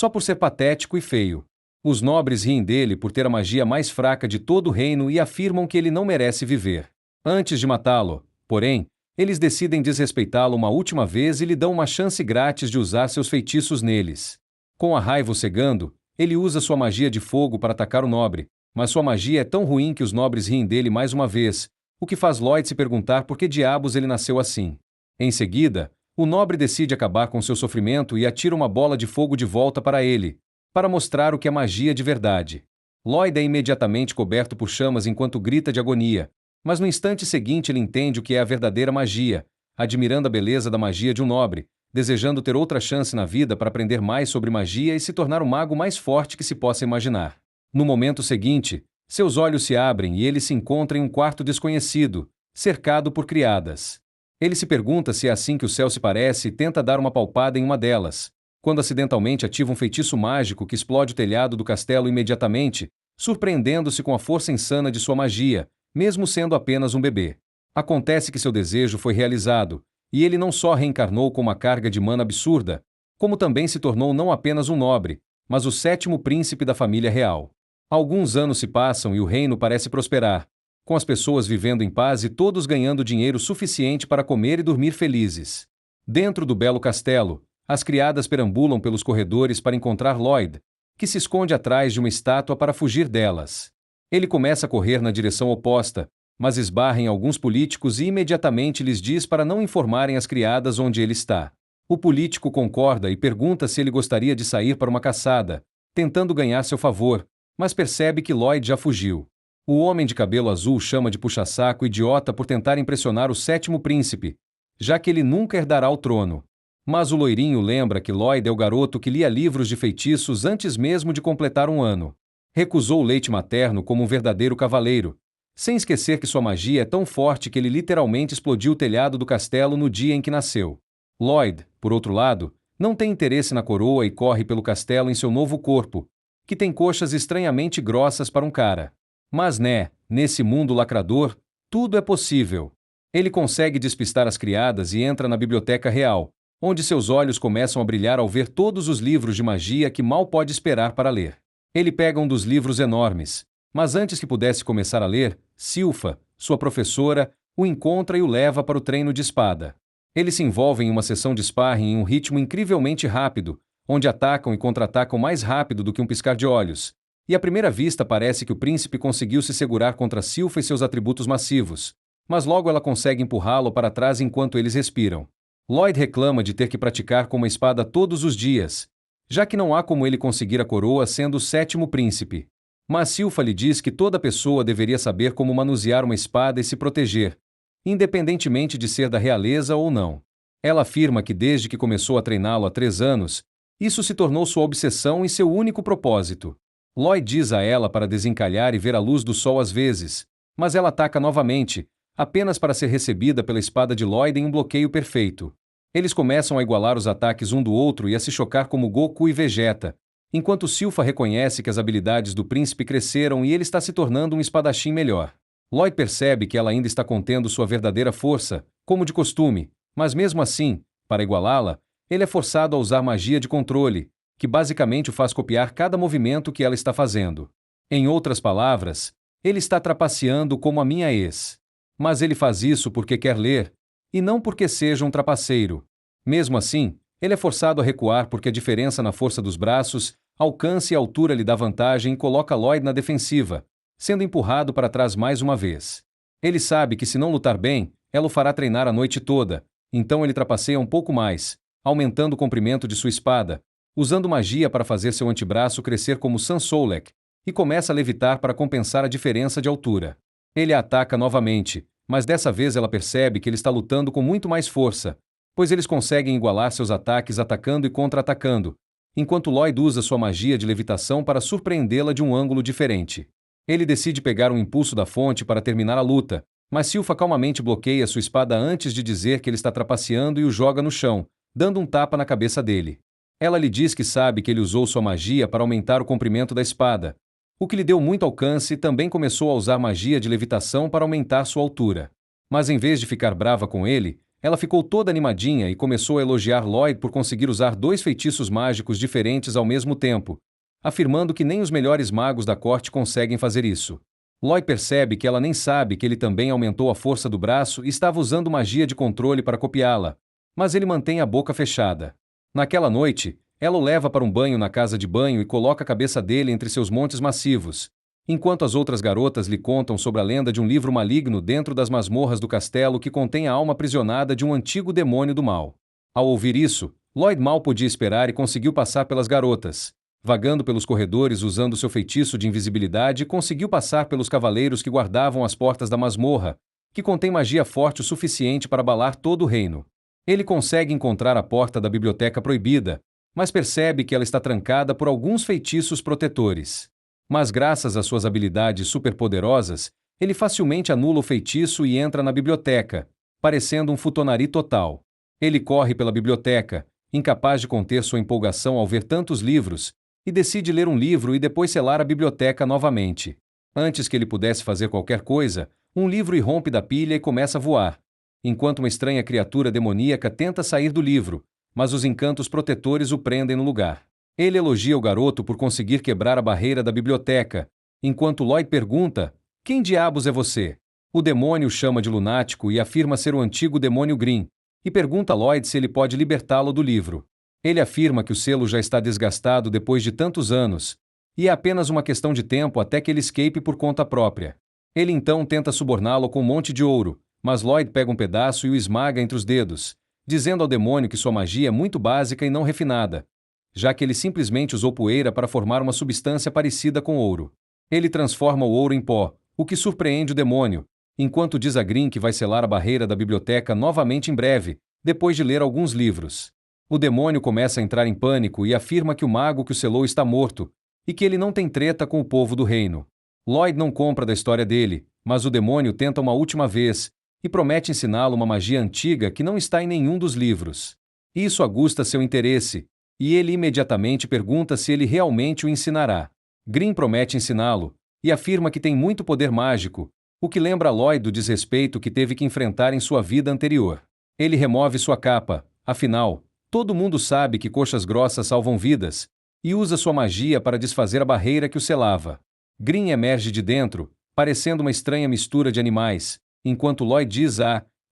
só por ser patético e feio. Os nobres riem dele por ter a magia mais fraca de todo o reino e afirmam que ele não merece viver. Antes de matá-lo, porém, eles decidem desrespeitá-lo uma última vez e lhe dão uma chance grátis de usar seus feitiços neles. Com a raiva o cegando, ele usa sua magia de fogo para atacar o nobre, mas sua magia é tão ruim que os nobres riem dele mais uma vez, o que faz Lloyd se perguntar por que diabos ele nasceu assim. Em seguida, o nobre decide acabar com seu sofrimento e atira uma bola de fogo de volta para ele, para mostrar o que é magia de verdade. Lloyd é imediatamente coberto por chamas enquanto grita de agonia, mas no instante seguinte ele entende o que é a verdadeira magia, admirando a beleza da magia de um nobre, desejando ter outra chance na vida para aprender mais sobre magia e se tornar o mago mais forte que se possa imaginar. No momento seguinte, seus olhos se abrem e ele se encontra em um quarto desconhecido, cercado por criadas. Ele se pergunta se é assim que o céu se parece e tenta dar uma palpada em uma delas, quando acidentalmente ativa um feitiço mágico que explode o telhado do castelo imediatamente, surpreendendo-se com a força insana de sua magia, mesmo sendo apenas um bebê. Acontece que seu desejo foi realizado, e ele não só reencarnou com uma carga de mana absurda, como também se tornou não apenas um nobre, mas o 7º príncipe da família real. Alguns anos se passam e o reino parece prosperar, com as pessoas vivendo em paz e todos ganhando dinheiro suficiente para comer e dormir felizes. Dentro do belo castelo, as criadas perambulam pelos corredores para encontrar Lloyd, que se esconde atrás de uma estátua para fugir delas. Ele começa a correr na direção oposta, mas esbarra em alguns políticos e imediatamente lhes diz para não informarem as criadas onde ele está. O político concorda e pergunta se ele gostaria de sair para uma caçada, tentando ganhar seu favor, mas percebe que Lloyd já fugiu. O homem de cabelo azul chama de puxa-saco idiota por tentar impressionar o 7º príncipe, já que ele nunca herdará o trono. Mas o loirinho lembra que Lloyd é o garoto que lia livros de feitiços antes mesmo de completar um ano. Recusou o leite materno como um verdadeiro cavaleiro, sem esquecer que sua magia é tão forte que ele literalmente explodiu o telhado do castelo no dia em que nasceu. Lloyd, por outro lado, não tem interesse na coroa e corre pelo castelo em seu novo corpo, que tem coxas estranhamente grossas para um cara. Mas nesse mundo lacrador, tudo é possível. Ele consegue despistar as criadas e entra na biblioteca real, onde seus olhos começam a brilhar ao ver todos os livros de magia que mal pode esperar para ler. Ele pega um dos livros enormes, mas antes que pudesse começar a ler, Silpha, sua professora, o encontra e o leva para o treino de espada. Eles se envolvem em uma sessão de sparring em um ritmo incrivelmente rápido, onde atacam e contra-atacam mais rápido do que um piscar de olhos, e à primeira vista parece que o príncipe conseguiu se segurar contra Silpha e seus atributos massivos, mas logo ela consegue empurrá-lo para trás enquanto eles respiram. Lloyd reclama de ter que praticar com uma espada todos os dias, já que não há como ele conseguir a coroa sendo o 7º príncipe. Mas Silpha lhe diz que toda pessoa deveria saber como manusear uma espada e se proteger, independentemente de ser da realeza ou não. Ela afirma que desde que começou a treiná-lo há 3 anos, isso se tornou sua obsessão e seu único propósito. Lloyd diz a ela para desencalhar e ver a luz do sol às vezes, mas ela ataca novamente, apenas para ser recebida pela espada de Lloyd em um bloqueio perfeito. Eles começam a igualar os ataques um do outro e a se chocar como Goku e Vegeta, enquanto Silpha reconhece que as habilidades do príncipe cresceram e ele está se tornando um espadachim melhor. Lloyd percebe que ela ainda está contendo sua verdadeira força, como de costume, mas mesmo assim, para igualá-la, ele é forçado a usar magia de controle, que basicamente o faz copiar cada movimento que ela está fazendo. Em outras palavras, ele está trapaceando como a minha ex. Mas ele faz isso porque quer ler, e não porque seja um trapaceiro. Mesmo assim, ele é forçado a recuar porque a diferença na força dos braços, alcance e altura lhe dá vantagem e coloca Lloyd na defensiva, sendo empurrado para trás mais uma vez. Ele sabe que se não lutar bem, ela o fará treinar a noite toda, então ele trapaceia um pouco mais, aumentando o comprimento de sua espada, usando magia para fazer seu antebraço crescer como San Solek, e começa a levitar para compensar a diferença de altura. Ele a ataca novamente, mas dessa vez ela percebe que ele está lutando com muito mais força, pois eles conseguem igualar seus ataques atacando e contra-atacando, enquanto Lloyd usa sua magia de levitação para surpreendê-la de um ângulo diferente. Ele decide pegar um impulso da fonte para terminar a luta, mas Silpha calmamente bloqueia sua espada antes de dizer que ele está trapaceando e o joga no chão, dando um tapa na cabeça dele. Ela lhe diz que sabe que ele usou sua magia para aumentar o comprimento da espada, o que lhe deu muito alcance, e também começou a usar magia de levitação para aumentar sua altura. Mas em vez de ficar brava com ele, ela ficou toda animadinha e começou a elogiar Lloyd por conseguir usar 2 feitiços mágicos diferentes ao mesmo tempo, afirmando que nem os melhores magos da corte conseguem fazer isso. Lloyd percebe que ela nem sabe que ele também aumentou a força do braço e estava usando magia de controle para copiá-la, mas ele mantém a boca fechada. Naquela noite, ela o leva para um banho na casa de banho e coloca a cabeça dele entre seus montes massivos, enquanto as outras garotas lhe contam sobre a lenda de um livro maligno dentro das masmorras do castelo que contém a alma aprisionada de um antigo demônio do mal. Ao ouvir isso, Lloyd mal podia esperar e conseguiu passar pelas garotas. Vagando pelos corredores usando seu feitiço de invisibilidade, conseguiu passar pelos cavaleiros que guardavam as portas da masmorra, que contém magia forte o suficiente para abalar todo o reino. Ele consegue encontrar a porta da biblioteca proibida, mas percebe que ela está trancada por alguns feitiços protetores. Mas graças às suas habilidades superpoderosas, ele facilmente anula o feitiço e entra na biblioteca, parecendo um futonari total. Ele corre pela biblioteca, incapaz de conter sua empolgação ao ver tantos livros, e decide ler um livro e depois selar a biblioteca novamente. Antes que ele pudesse fazer qualquer coisa, um livro irrompe da pilha e começa a voar, enquanto uma estranha criatura demoníaca tenta sair do livro, mas os encantos protetores o prendem no lugar. Ele elogia o garoto por conseguir quebrar a barreira da biblioteca, enquanto Lloyd pergunta: "Quem diabos é você?" O demônio o chama de lunático e afirma ser o antigo demônio Grimm, e pergunta a Lloyd se ele pode libertá-lo do livro. Ele afirma que o selo já está desgastado depois de tantos anos, e é apenas uma questão de tempo até que ele escape por conta própria. Ele então tenta suborná-lo com um monte de ouro, mas Lloyd pega um pedaço e o esmaga entre os dedos, dizendo ao demônio que sua magia é muito básica e não refinada, já que ele simplesmente usou poeira para formar uma substância parecida com ouro. Ele transforma o ouro em pó, o que surpreende o demônio, enquanto diz a Grimm que vai selar a barreira da biblioteca novamente em breve, depois de ler alguns livros. O demônio começa a entrar em pânico e afirma que o mago que o selou está morto, e que ele não tem treta com o povo do reino. Lloyd não compra da história dele, mas o demônio tenta uma última vez, e promete ensiná-lo uma magia antiga que não está em nenhum dos livros. Isso aguça seu interesse, e ele imediatamente pergunta se ele realmente o ensinará. Grimm promete ensiná-lo, e afirma que tem muito poder mágico, o que lembra Lloyd do desrespeito que teve que enfrentar em sua vida anterior. Ele remove sua capa, afinal, todo mundo sabe que coxas grossas salvam vidas, e usa sua magia para desfazer a barreira que o selava. Grimm emerge de dentro, parecendo uma estranha mistura de animais, enquanto Lloyd diz: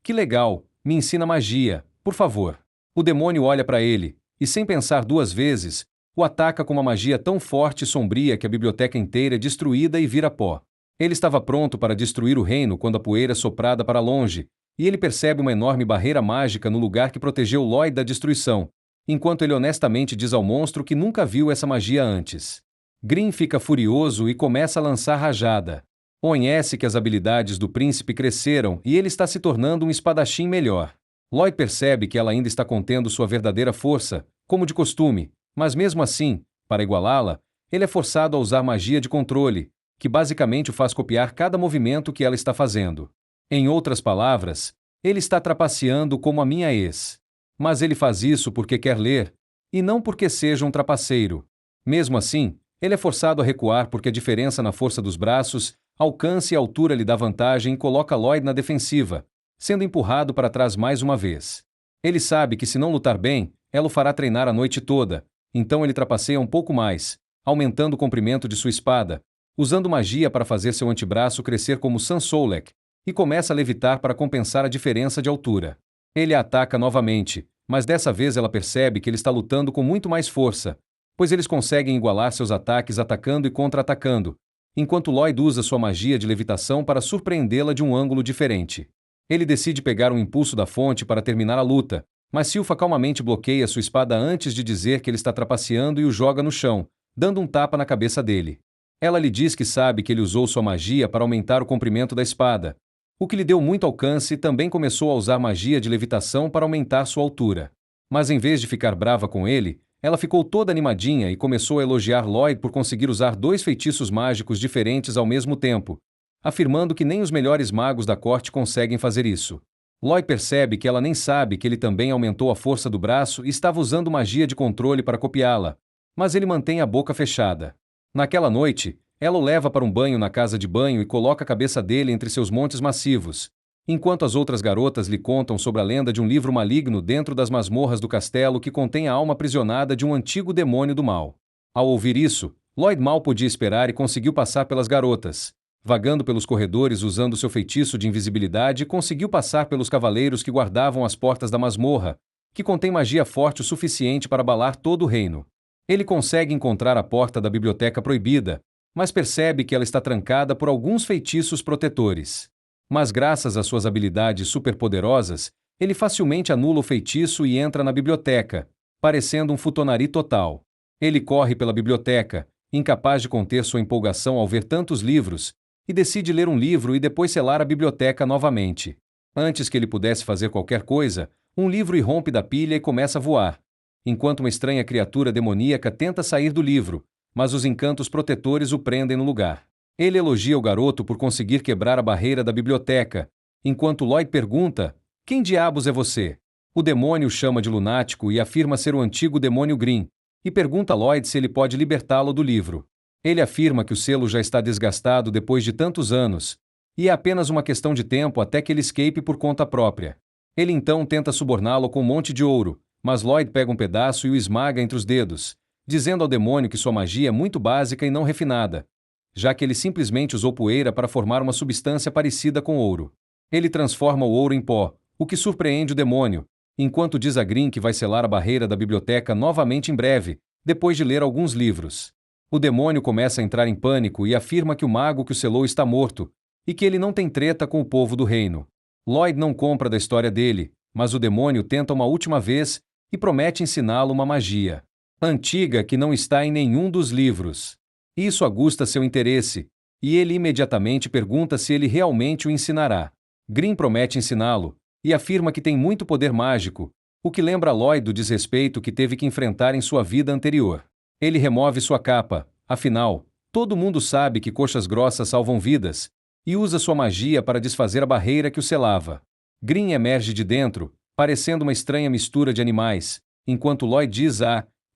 "Que legal, me ensina magia, por favor." O demônio olha para ele, e sem pensar duas vezes, o ataca com uma magia tão forte e sombria que a biblioteca inteira é destruída e vira pó. Ele estava pronto para destruir o reino quando a poeira é soprada para longe, e ele percebe uma enorme barreira mágica no lugar que protegeu Lloyd da destruição, enquanto ele honestamente diz ao monstro que nunca viu essa magia antes. Grimm fica furioso e começa a lançar rajada. Conhece que as habilidades do príncipe cresceram e ele está se tornando um espadachim melhor. Lloyd percebe que ela ainda está contendo sua verdadeira força, como de costume, mas mesmo assim, para igualá-la, ele é forçado a usar magia de controle, que basicamente o faz copiar cada movimento que ela está fazendo. Em outras palavras, ele está trapaceando como a minha ex. Mas ele faz isso porque quer ler, e não porque seja um trapaceiro. Mesmo assim, ele é forçado a recuar porque a diferença na força dos braços, alcance e altura lhe dá vantagem e coloca Lloyd na defensiva, sendo empurrado para trás mais uma vez. Ele sabe que se não lutar bem, ela o fará treinar a noite toda, então ele trapaceia um pouco mais, aumentando o comprimento de sua espada, usando magia para fazer seu antebraço crescer como Sansolek, e começa a levitar para compensar a diferença de altura. Ele a ataca novamente, mas dessa vez ela percebe que ele está lutando com muito mais força, pois eles conseguem igualar seus ataques atacando e contra-atacando, enquanto Lloyd usa sua magia de levitação para surpreendê-la de um ângulo diferente. Ele decide pegar um impulso da fonte para terminar a luta, mas Silpha calmamente bloqueia sua espada antes de dizer que ele está trapaceando e o joga no chão, dando um tapa na cabeça dele. Ela lhe diz que sabe que ele usou sua magia para aumentar o comprimento da espada, o que lhe deu muito alcance, e também começou a usar magia de levitação para aumentar sua altura. Mas em vez de ficar brava com ele, ela ficou toda animadinha e começou a elogiar Lloyd por conseguir usar 2 feitiços mágicos diferentes ao mesmo tempo, afirmando que nem os melhores magos da corte conseguem fazer isso. Lloyd percebe que ela nem sabe que ele também aumentou a força do braço e estava usando magia de controle para copiá-la, mas ele mantém a boca fechada. Naquela noite, ela o leva para um banho na casa de banho e coloca a cabeça dele entre seus montes massivos, enquanto as outras garotas lhe contam sobre a lenda de um livro maligno dentro das masmorras do castelo que contém a alma aprisionada de um antigo demônio do mal. Ao ouvir isso, Lloyd mal podia esperar e conseguiu passar pelas garotas. Vagando pelos corredores usando seu feitiço de invisibilidade, conseguiu passar pelos cavaleiros que guardavam as portas da masmorra, que contém magia forte o suficiente para abalar todo o reino. Ele consegue encontrar a porta da biblioteca proibida, mas percebe que ela está trancada por alguns feitiços protetores. Mas graças às suas habilidades superpoderosas, ele facilmente anula o feitiço e entra na biblioteca, parecendo um futonari total. Ele corre pela biblioteca, incapaz de conter sua empolgação ao ver tantos livros, e decide ler um livro e depois selar a biblioteca novamente. Antes que ele pudesse fazer qualquer coisa, um livro irrompe da pilha e começa a voar, enquanto uma estranha criatura demoníaca tenta sair do livro, mas os encantos protetores o prendem no lugar. Ele elogia o garoto por conseguir quebrar a barreira da biblioteca, enquanto Lloyd pergunta: "Quem diabos é você?" O demônio o chama de lunático e afirma ser o antigo demônio Green, e pergunta a Lloyd se ele pode libertá-lo do livro. Ele afirma que o selo já está desgastado depois de tantos anos, e é apenas uma questão de tempo até que ele escape por conta própria. Ele então tenta suborná-lo com um monte de ouro, mas Lloyd pega um pedaço e o esmaga entre os dedos, dizendo ao demônio que sua magia é muito básica e não refinada, já que ele simplesmente usou poeira para formar uma substância parecida com ouro. Ele transforma o ouro em pó, o que surpreende o demônio, enquanto diz a Green que vai selar a barreira da biblioteca novamente em breve, depois de ler alguns livros. O demônio começa a entrar em pânico e afirma que o mago que o selou está morto, e que ele não tem treta com o povo do reino. Lloyd não compra da história dele, mas o demônio tenta uma última vez e promete ensiná-lo uma magia antiga que não está em nenhum dos livros. Isso aguça seu interesse, e ele imediatamente pergunta se ele realmente o ensinará. Green promete ensiná-lo, e afirma que tem muito poder mágico, o que lembra Lloyd do desrespeito que teve que enfrentar em sua vida anterior. Ele remove sua capa, afinal, todo mundo sabe que coxas grossas salvam vidas, e usa sua magia para desfazer a barreira que o selava. Green emerge de dentro, parecendo uma estranha mistura de animais, enquanto Lloyd diz: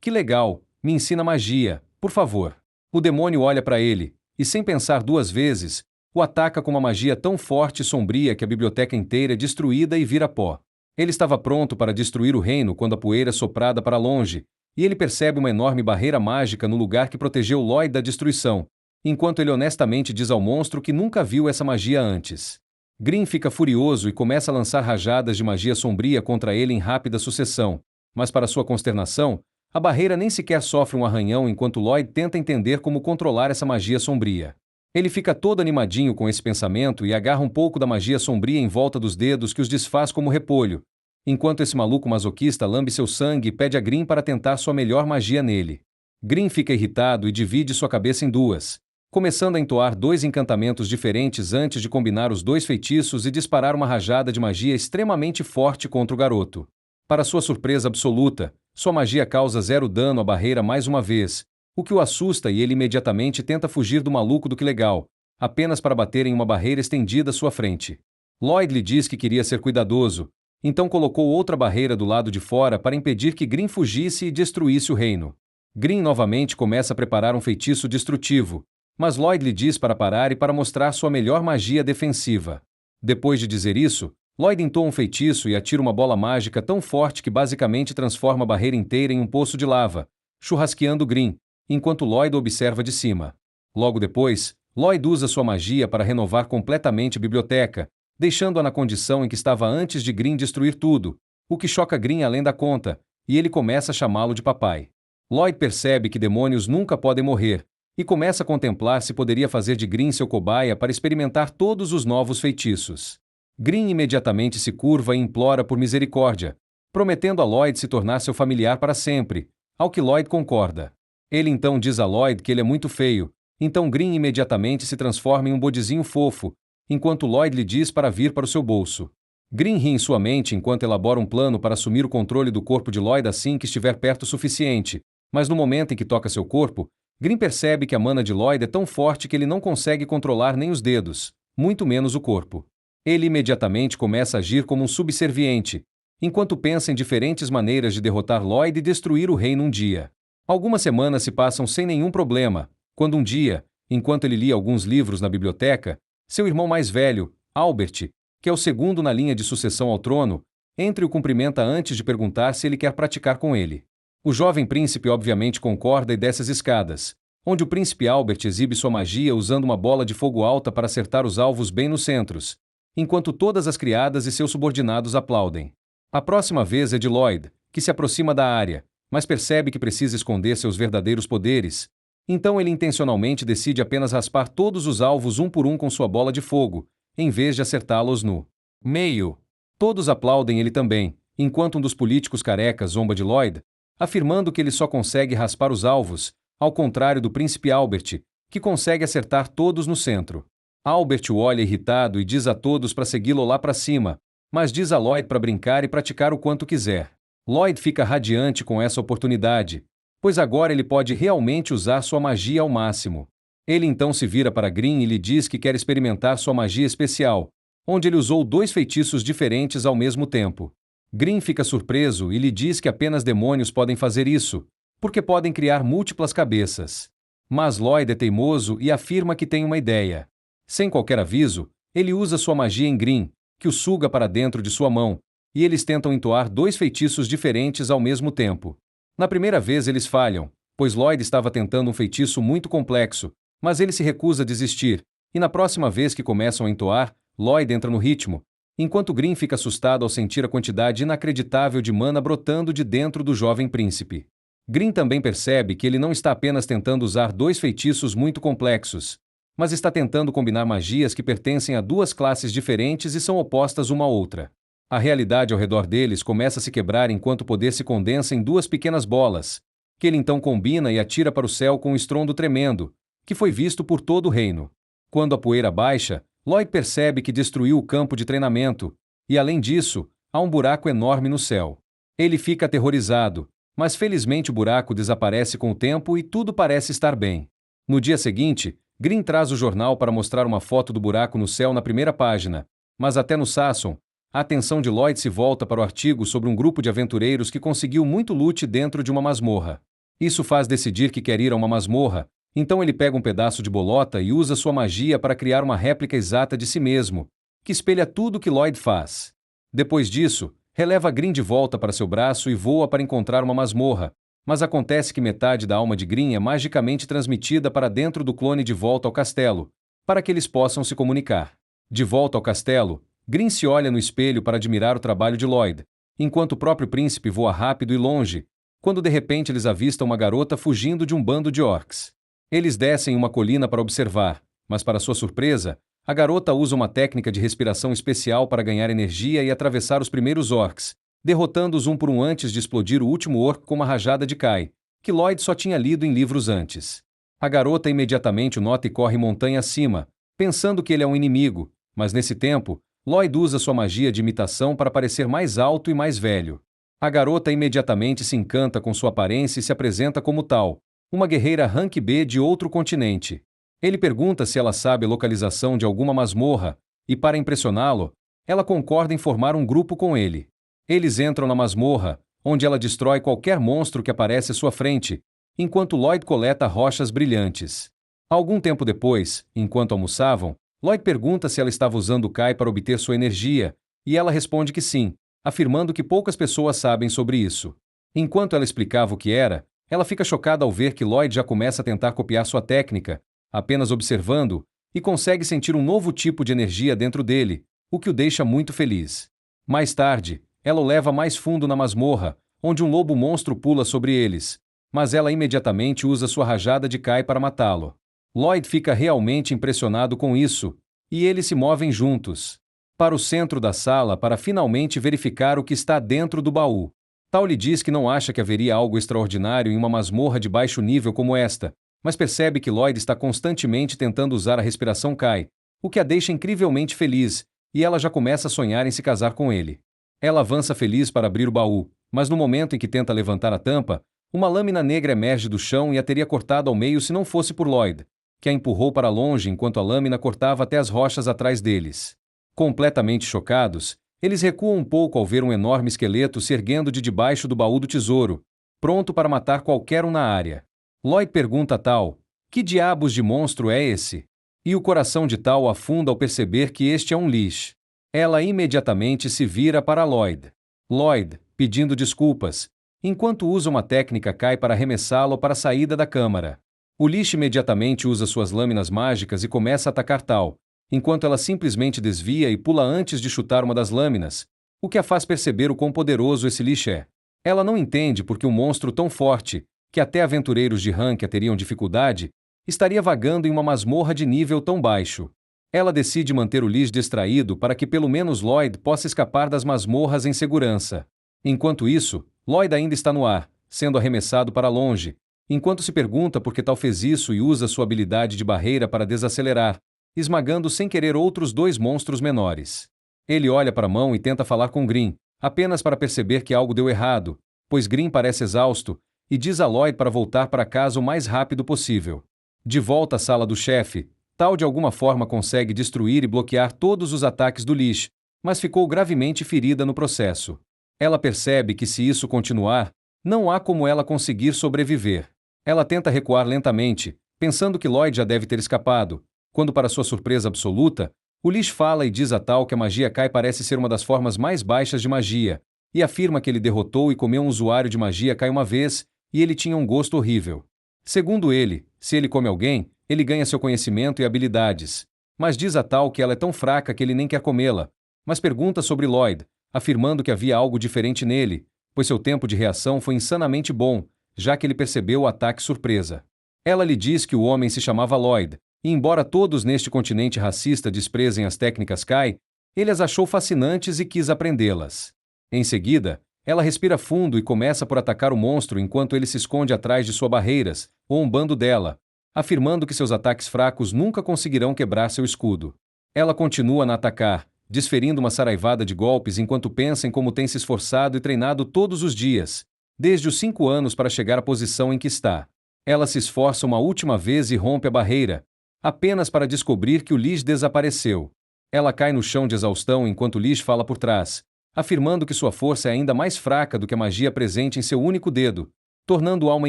"Que legal, me ensina magia, por favor." O demônio olha para ele, e sem pensar duas vezes, o ataca com uma magia tão forte e sombria que a biblioteca inteira é destruída e vira pó. Ele estava pronto para destruir o reino quando a poeira é soprada para longe, e ele percebe uma enorme barreira mágica no lugar que protegeu Lloyd da destruição, enquanto ele honestamente diz ao monstro que nunca viu essa magia antes. Green fica furioso e começa a lançar rajadas de magia sombria contra ele em rápida sucessão, mas para sua consternação, a barreira nem sequer sofre um arranhão enquanto Lloyd tenta entender como controlar essa magia sombria. Ele fica todo animadinho com esse pensamento e agarra um pouco da magia sombria em volta dos dedos que os desfaz como repolho, enquanto esse maluco masoquista lambe seu sangue e pede a Green para tentar sua melhor magia nele. Green fica irritado e divide sua cabeça em duas, começando a entoar 2 encantamentos diferentes antes de combinar os 2 feitiços e disparar uma rajada de magia extremamente forte contra o garoto. Para sua surpresa absoluta, sua magia causa 0 dano à barreira mais uma vez, o que o assusta e ele imediatamente tenta fugir do maluco do que legal, apenas para bater em uma barreira estendida à sua frente. Lloyd lhe diz que queria ser cuidadoso, então colocou outra barreira do lado de fora para impedir que Green fugisse e destruísse o reino. Green novamente começa a preparar um feitiço destrutivo, mas Lloyd lhe diz para parar e para mostrar sua melhor magia defensiva. Depois de dizer isso, Lloyd entoa um feitiço e atira uma bola mágica tão forte que basicamente transforma a barreira inteira em um poço de lava, churrasqueando Green, enquanto Lloyd o observa de cima. Logo depois, Lloyd usa sua magia para renovar completamente a biblioteca, deixando-a na condição em que estava antes de Green destruir tudo, o que choca Green além da conta, e ele começa a chamá-lo de papai. Lloyd percebe que demônios nunca podem morrer, e começa a contemplar se poderia fazer de Green seu cobaia para experimentar todos os novos feitiços. Green imediatamente se curva e implora por misericórdia, prometendo a Lloyd se tornar seu familiar para sempre, ao que Lloyd concorda. Ele então diz a Lloyd que ele é muito feio, então Green imediatamente se transforma em um bodezinho fofo, enquanto Lloyd lhe diz para vir para o seu bolso. Green ri em sua mente enquanto elabora um plano para assumir o controle do corpo de Lloyd assim que estiver perto o suficiente, mas no momento em que toca seu corpo, Green percebe que a mana de Lloyd é tão forte que ele não consegue controlar nem os dedos, muito menos o corpo. Ele imediatamente começa a agir como um subserviente, enquanto pensa em diferentes maneiras de derrotar Lloyd e destruir o reino um dia. Algumas semanas se passam sem nenhum problema, quando um dia, enquanto ele lia alguns livros na biblioteca, seu irmão mais velho, Albert, que é o segundo na linha de sucessão ao trono, entra e o cumprimenta antes de perguntar se ele quer praticar com ele. O jovem príncipe obviamente concorda e desce as escadas, onde o príncipe Albert exibe sua magia usando uma bola de fogo alta para acertar os alvos bem nos centros, enquanto todas as criadas e seus subordinados aplaudem. A próxima vez é de Lloyd, que se aproxima da área, mas percebe que precisa esconder seus verdadeiros poderes, então ele intencionalmente decide apenas raspar todos os alvos um por um com sua bola de fogo, em vez de acertá-los no meio. Todos aplaudem ele também, enquanto um dos políticos carecas zomba de Lloyd, afirmando que ele só consegue raspar os alvos, ao contrário do príncipe Albert, que consegue acertar todos no centro. Albert o olha irritado e diz a todos para segui-lo lá para cima, mas diz a Lloyd para brincar e praticar o quanto quiser. Lloyd fica radiante com essa oportunidade, pois agora ele pode realmente usar sua magia ao máximo. Ele então se vira para Green e lhe diz que quer experimentar sua magia especial, onde ele usou 2 feitiços diferentes ao mesmo tempo. Green fica surpreso e lhe diz que apenas demônios podem fazer isso, porque podem criar múltiplas cabeças. Mas Lloyd é teimoso e afirma que tem uma ideia. Sem qualquer aviso, ele usa sua magia em Green, que o suga para dentro de sua mão, e eles tentam entoar 2 feitiços diferentes ao mesmo tempo. Na primeira vez eles falham, pois Lloyd estava tentando um feitiço muito complexo, mas ele se recusa a desistir, e na próxima vez que começam a entoar, Lloyd entra no ritmo, enquanto Green fica assustado ao sentir a quantidade inacreditável de mana brotando de dentro do jovem príncipe. Green também percebe que ele não está apenas tentando usar 2 feitiços muito complexos, mas está tentando combinar magias que pertencem a 2 classes diferentes e são opostas uma à outra. A realidade ao redor deles começa a se quebrar enquanto o poder se condensa em 2 pequenas bolas, que ele então combina e atira para o céu com um estrondo tremendo, que foi visto por todo o reino. Quando a poeira baixa, Lloyd percebe que destruiu o campo de treinamento, e além disso, há um buraco enorme no céu. Ele fica aterrorizado, mas felizmente o buraco desaparece com o tempo e tudo parece estar bem. No dia seguinte, Green traz o jornal para mostrar uma foto do buraco no céu na primeira página, mas até no Sasson, a atenção de Lloyd se volta para o artigo sobre um grupo de aventureiros que conseguiu muito loot dentro de uma masmorra. Isso faz decidir que quer ir a uma masmorra, então ele pega um pedaço de bolota e usa sua magia para criar uma réplica exata de si mesmo, que espelha tudo o que Lloyd faz. Depois disso, releva Green de volta para seu braço e voa para encontrar uma masmorra, mas acontece que metade da alma de Green é magicamente transmitida para dentro do clone de volta ao castelo, para que eles possam se comunicar. De volta ao castelo, Green se olha no espelho para admirar o trabalho de Lloyd, enquanto o próprio príncipe voa rápido e longe, quando de repente eles avistam uma garota fugindo de um bando de orcs. Eles descem uma colina para observar, mas para sua surpresa, a garota usa uma técnica de respiração especial para ganhar energia e atravessar os primeiros orcs, derrotando-os um por um antes de explodir o último orc com uma rajada de Kai, que Lloyd só tinha lido em livros antes. A garota imediatamente o nota e corre montanha acima, pensando que ele é um inimigo, mas nesse tempo, Lloyd usa sua magia de imitação para parecer mais alto e mais velho. A garota imediatamente se encanta com sua aparência e se apresenta como tal, uma guerreira rank B de outro continente. Ele pergunta se ela sabe a localização de alguma masmorra, e para impressioná-lo, ela concorda em formar um grupo com ele. Eles entram na masmorra, onde ela destrói qualquer monstro que aparece à sua frente, enquanto Lloyd coleta rochas brilhantes. Algum tempo depois, enquanto almoçavam, Lloyd pergunta se ela estava usando o Kai para obter sua energia, e ela responde que sim, afirmando que poucas pessoas sabem sobre isso. Enquanto ela explicava o que era, ela fica chocada ao ver que Lloyd já começa a tentar copiar sua técnica, apenas observando, e consegue sentir um novo tipo de energia dentro dele, o que o deixa muito feliz. Mais tarde, ela o leva mais fundo na masmorra, onde um lobo monstro pula sobre eles, mas ela imediatamente usa sua rajada de Kai para matá-lo. Lloyd fica realmente impressionado com isso, e eles se movem juntos para o centro da sala para finalmente verificar o que está dentro do baú. Tal lhe diz que não acha que haveria algo extraordinário em uma masmorra de baixo nível como esta, mas percebe que Lloyd está constantemente tentando usar a respiração Kai, o que a deixa incrivelmente feliz, e ela já começa a sonhar em se casar com ele. Ela avança feliz para abrir o baú, mas no momento em que tenta levantar a tampa, uma lâmina negra emerge do chão e a teria cortado ao meio se não fosse por Lloyd, que a empurrou para longe enquanto a lâmina cortava até as rochas atrás deles. Completamente chocados, eles recuam um pouco ao ver um enorme esqueleto se erguendo de debaixo do baú do tesouro, pronto para matar qualquer um na área. Lloyd pergunta a Tal, que diabos de monstro é esse? E o coração de Tal afunda ao perceber que este é um Lich. Ela imediatamente se vira para Lloyd. Lloyd, pedindo desculpas, enquanto usa uma técnica, cai para arremessá-lo para a saída da câmara. O Lish imediatamente usa suas lâminas mágicas e começa a atacar Tal, enquanto ela simplesmente desvia e pula antes de chutar uma das lâminas, o que a faz perceber o quão poderoso esse Lish é. Ela não entende porque um monstro tão forte, que até aventureiros de Rankia teriam dificuldade, estaria vagando em uma masmorra de nível tão baixo. Ela decide manter o Lish distraído para que pelo menos Lloyd possa escapar das masmorras em segurança. Enquanto isso, Lloyd ainda está no ar, sendo arremessado para longe, enquanto se pergunta por que Tal fez isso e usa sua habilidade de barreira para desacelerar, esmagando sem querer outros dois monstros menores. Ele olha para a mão e tenta falar com Green, apenas para perceber que algo deu errado, pois Green parece exausto, e diz a Lloyd para voltar para casa o mais rápido possível. De volta à sala do chefe, Tal de alguma forma consegue destruir e bloquear todos os ataques do Lish, mas ficou gravemente ferida no processo. Ela percebe que se isso continuar, não há como ela conseguir sobreviver. Ela tenta recuar lentamente, pensando que Lloyd já deve ter escapado, quando para sua surpresa absoluta, o Lish fala e diz a Tal que a magia Kai parece ser uma das formas mais baixas de magia, e afirma que ele derrotou e comeu um usuário de magia Kai uma vez, e ele tinha um gosto horrível. Segundo ele, se ele come alguém, ele ganha seu conhecimento e habilidades, mas diz a Tal que ela é tão fraca que ele nem quer comê-la, mas pergunta sobre Lloyd, afirmando que havia algo diferente nele, pois seu tempo de reação foi insanamente bom, já que ele percebeu o ataque surpresa. Ela lhe diz que o homem se chamava Lloyd, e embora todos neste continente racista desprezem as técnicas Kai, ele as achou fascinantes e quis aprendê-las. Em seguida, ela respira fundo e começa por atacar o monstro enquanto ele se esconde atrás de suas barreiras, zombando dela, afirmando que seus ataques fracos nunca conseguirão quebrar seu escudo. Ela continua a atacar, desferindo uma saraivada de golpes enquanto pensa em como tem se esforçado e treinado todos os dias, desde os 5 anos para chegar à posição em que está. Ela se esforça uma última vez e rompe a barreira, apenas para descobrir que o Lish desapareceu. Ela cai no chão de exaustão enquanto Lish fala por trás, afirmando que sua força é ainda mais fraca do que a magia presente em seu único dedo, tornando-a uma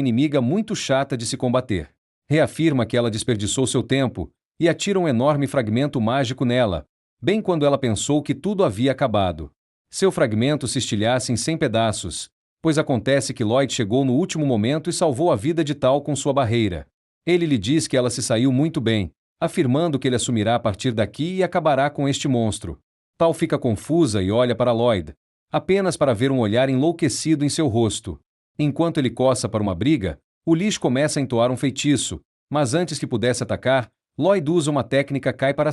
inimiga muito chata de se combater. Reafirma que ela desperdiçou seu tempo, e atira um enorme fragmento mágico nela, bem quando ela pensou que tudo havia acabado. Seu fragmento se estilhaça em 100 pedaços, pois acontece que Lloyd chegou no último momento e salvou a vida de Tal com sua barreira. Ele lhe diz que ela se saiu muito bem, afirmando que ele assumirá a partir daqui e acabará com este monstro. Tal fica confusa e olha para Lloyd, apenas para ver um olhar enlouquecido em seu rosto. Enquanto ele coça para uma briga, o Lish começa a entoar um feitiço, mas antes que pudesse atacar, Lloyd usa uma técnica Kai para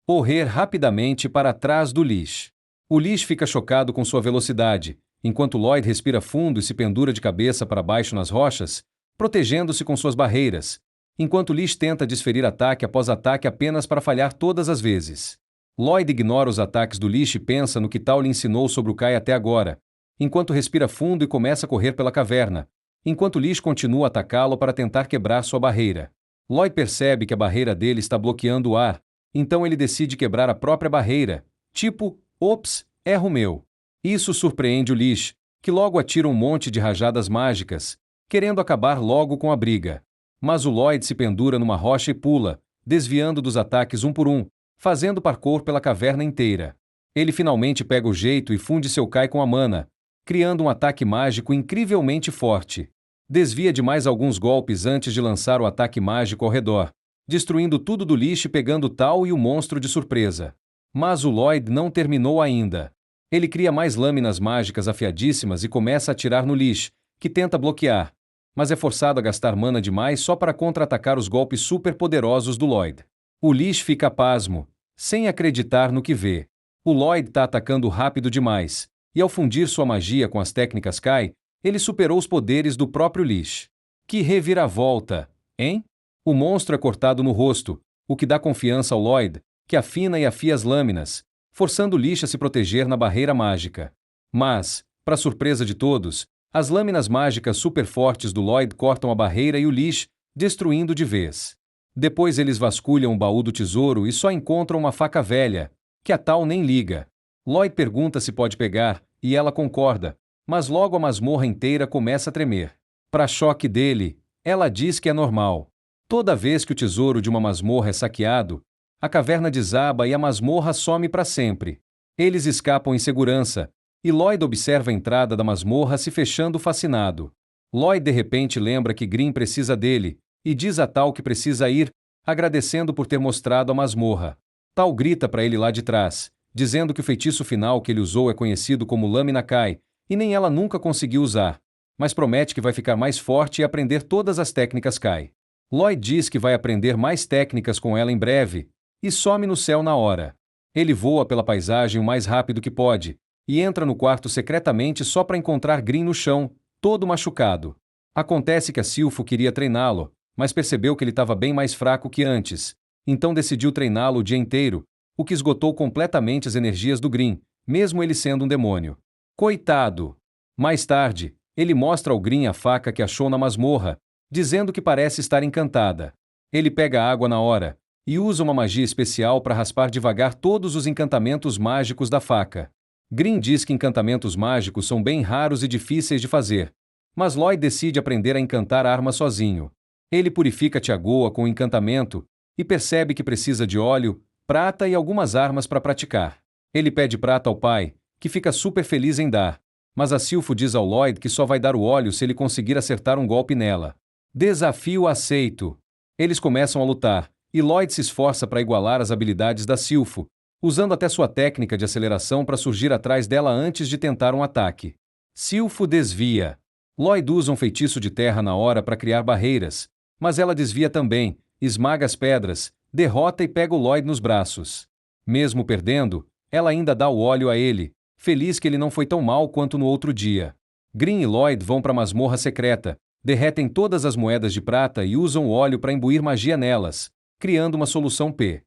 correr rapidamente para trás do Lish. O Lish fica chocado com sua velocidade, enquanto Lloyd respira fundo e se pendura de cabeça para baixo nas rochas, protegendo-se com suas barreiras, enquanto Lish tenta desferir ataque após ataque apenas para falhar todas as vezes. Lloyd ignora os ataques do Lish e pensa no que Tal lhe ensinou sobre o Kai até agora, enquanto respira fundo e começa a correr pela caverna, enquanto Lish continua a atacá-lo para tentar quebrar sua barreira. Lloyd percebe que a barreira dele está bloqueando o ar, então ele decide quebrar a própria barreira, tipo, ops, erro meu. Isso surpreende o Lish, que logo atira um monte de rajadas mágicas, querendo acabar logo com a briga. Mas o Lloyd se pendura numa rocha e pula, desviando dos ataques um por um, fazendo parkour pela caverna inteira. Ele finalmente pega o jeito e funde seu Kai com a mana, criando um ataque mágico incrivelmente forte. Desvia de mais alguns golpes antes de lançar o ataque mágico ao redor, destruindo tudo do Lish e pegando Tal e o monstro de surpresa. Mas o Lloyd não terminou ainda. Ele cria mais lâminas mágicas afiadíssimas e começa a atirar no Lish, que tenta bloquear, mas é forçado a gastar mana demais só para contra-atacar os golpes super poderosos do Lloyd. O Lish fica pasmo, sem acreditar no que vê. O Lloyd está atacando rápido demais, e ao fundir sua magia com as técnicas Kai, ele superou os poderes do próprio Lish. Que reviravolta, hein? O monstro é cortado no rosto, o que dá confiança ao Lloyd, que afina e afia as lâminas, forçando o Lish a se proteger na barreira mágica. Mas, para surpresa de todos, as lâminas mágicas super fortes do Lloyd cortam a barreira e o Lish, destruindo de vez. Depois eles vasculham o baú do tesouro e só encontram uma faca velha, que a Tal nem liga. Lloyd pergunta se pode pegar, e ela concorda, mas logo a masmorra inteira começa a tremer. Para choque dele, ela diz que é normal. Toda vez que o tesouro de uma masmorra é saqueado, a caverna desaba e a masmorra some para sempre. Eles escapam em segurança, e Lloyd observa a entrada da masmorra se fechando fascinado. Lloyd de repente lembra que Green precisa dele, e diz a Tal que precisa ir, agradecendo por ter mostrado a masmorra. Tal grita para ele lá de trás, dizendo que o feitiço final que ele usou é conhecido como Lâmina Kai, e nem ela nunca conseguiu usar, mas promete que vai ficar mais forte e aprender todas as técnicas Kai. Lloyd diz que vai aprender mais técnicas com ela em breve, e some no céu na hora. Ele voa pela paisagem o mais rápido que pode, e entra no quarto secretamente só para encontrar Green no chão, todo machucado. Acontece que a Silpho queria treiná-lo, mas percebeu que ele estava bem mais fraco que antes, então decidiu treiná-lo o dia inteiro, o que esgotou completamente as energias do Green, mesmo ele sendo um demônio. Coitado! Mais tarde, ele mostra ao Green a faca que achou na masmorra, dizendo que parece estar encantada. Ele pega a água na hora, e usa uma magia especial para raspar devagar todos os encantamentos mágicos da faca. Green diz que encantamentos mágicos são bem raros e difíceis de fazer, mas Lloyd decide aprender a encantar armas sozinho. Ele purifica Tiagoa com o encantamento, e percebe que precisa de óleo, prata e algumas armas para praticar. Ele pede prata ao pai, que fica super feliz em dar, mas a Silpho diz ao Lloyd que só vai dar o óleo se ele conseguir acertar um golpe nela. Desafio aceito. Eles começam a lutar, e Lloyd se esforça para igualar as habilidades da Silpho, usando até sua técnica de aceleração para surgir atrás dela antes de tentar um ataque. Silpho desvia. Lloyd usa um feitiço de terra na hora para criar barreiras, mas ela desvia também, esmaga as pedras, derrota e pega o Lloyd nos braços. Mesmo perdendo, ela ainda dá o óleo a ele, feliz que ele não foi tão mal quanto no outro dia. Green e Lloyd vão para a masmorra secreta, derretem todas as moedas de prata e usam o óleo para imbuir magia nelas, criando uma solução P.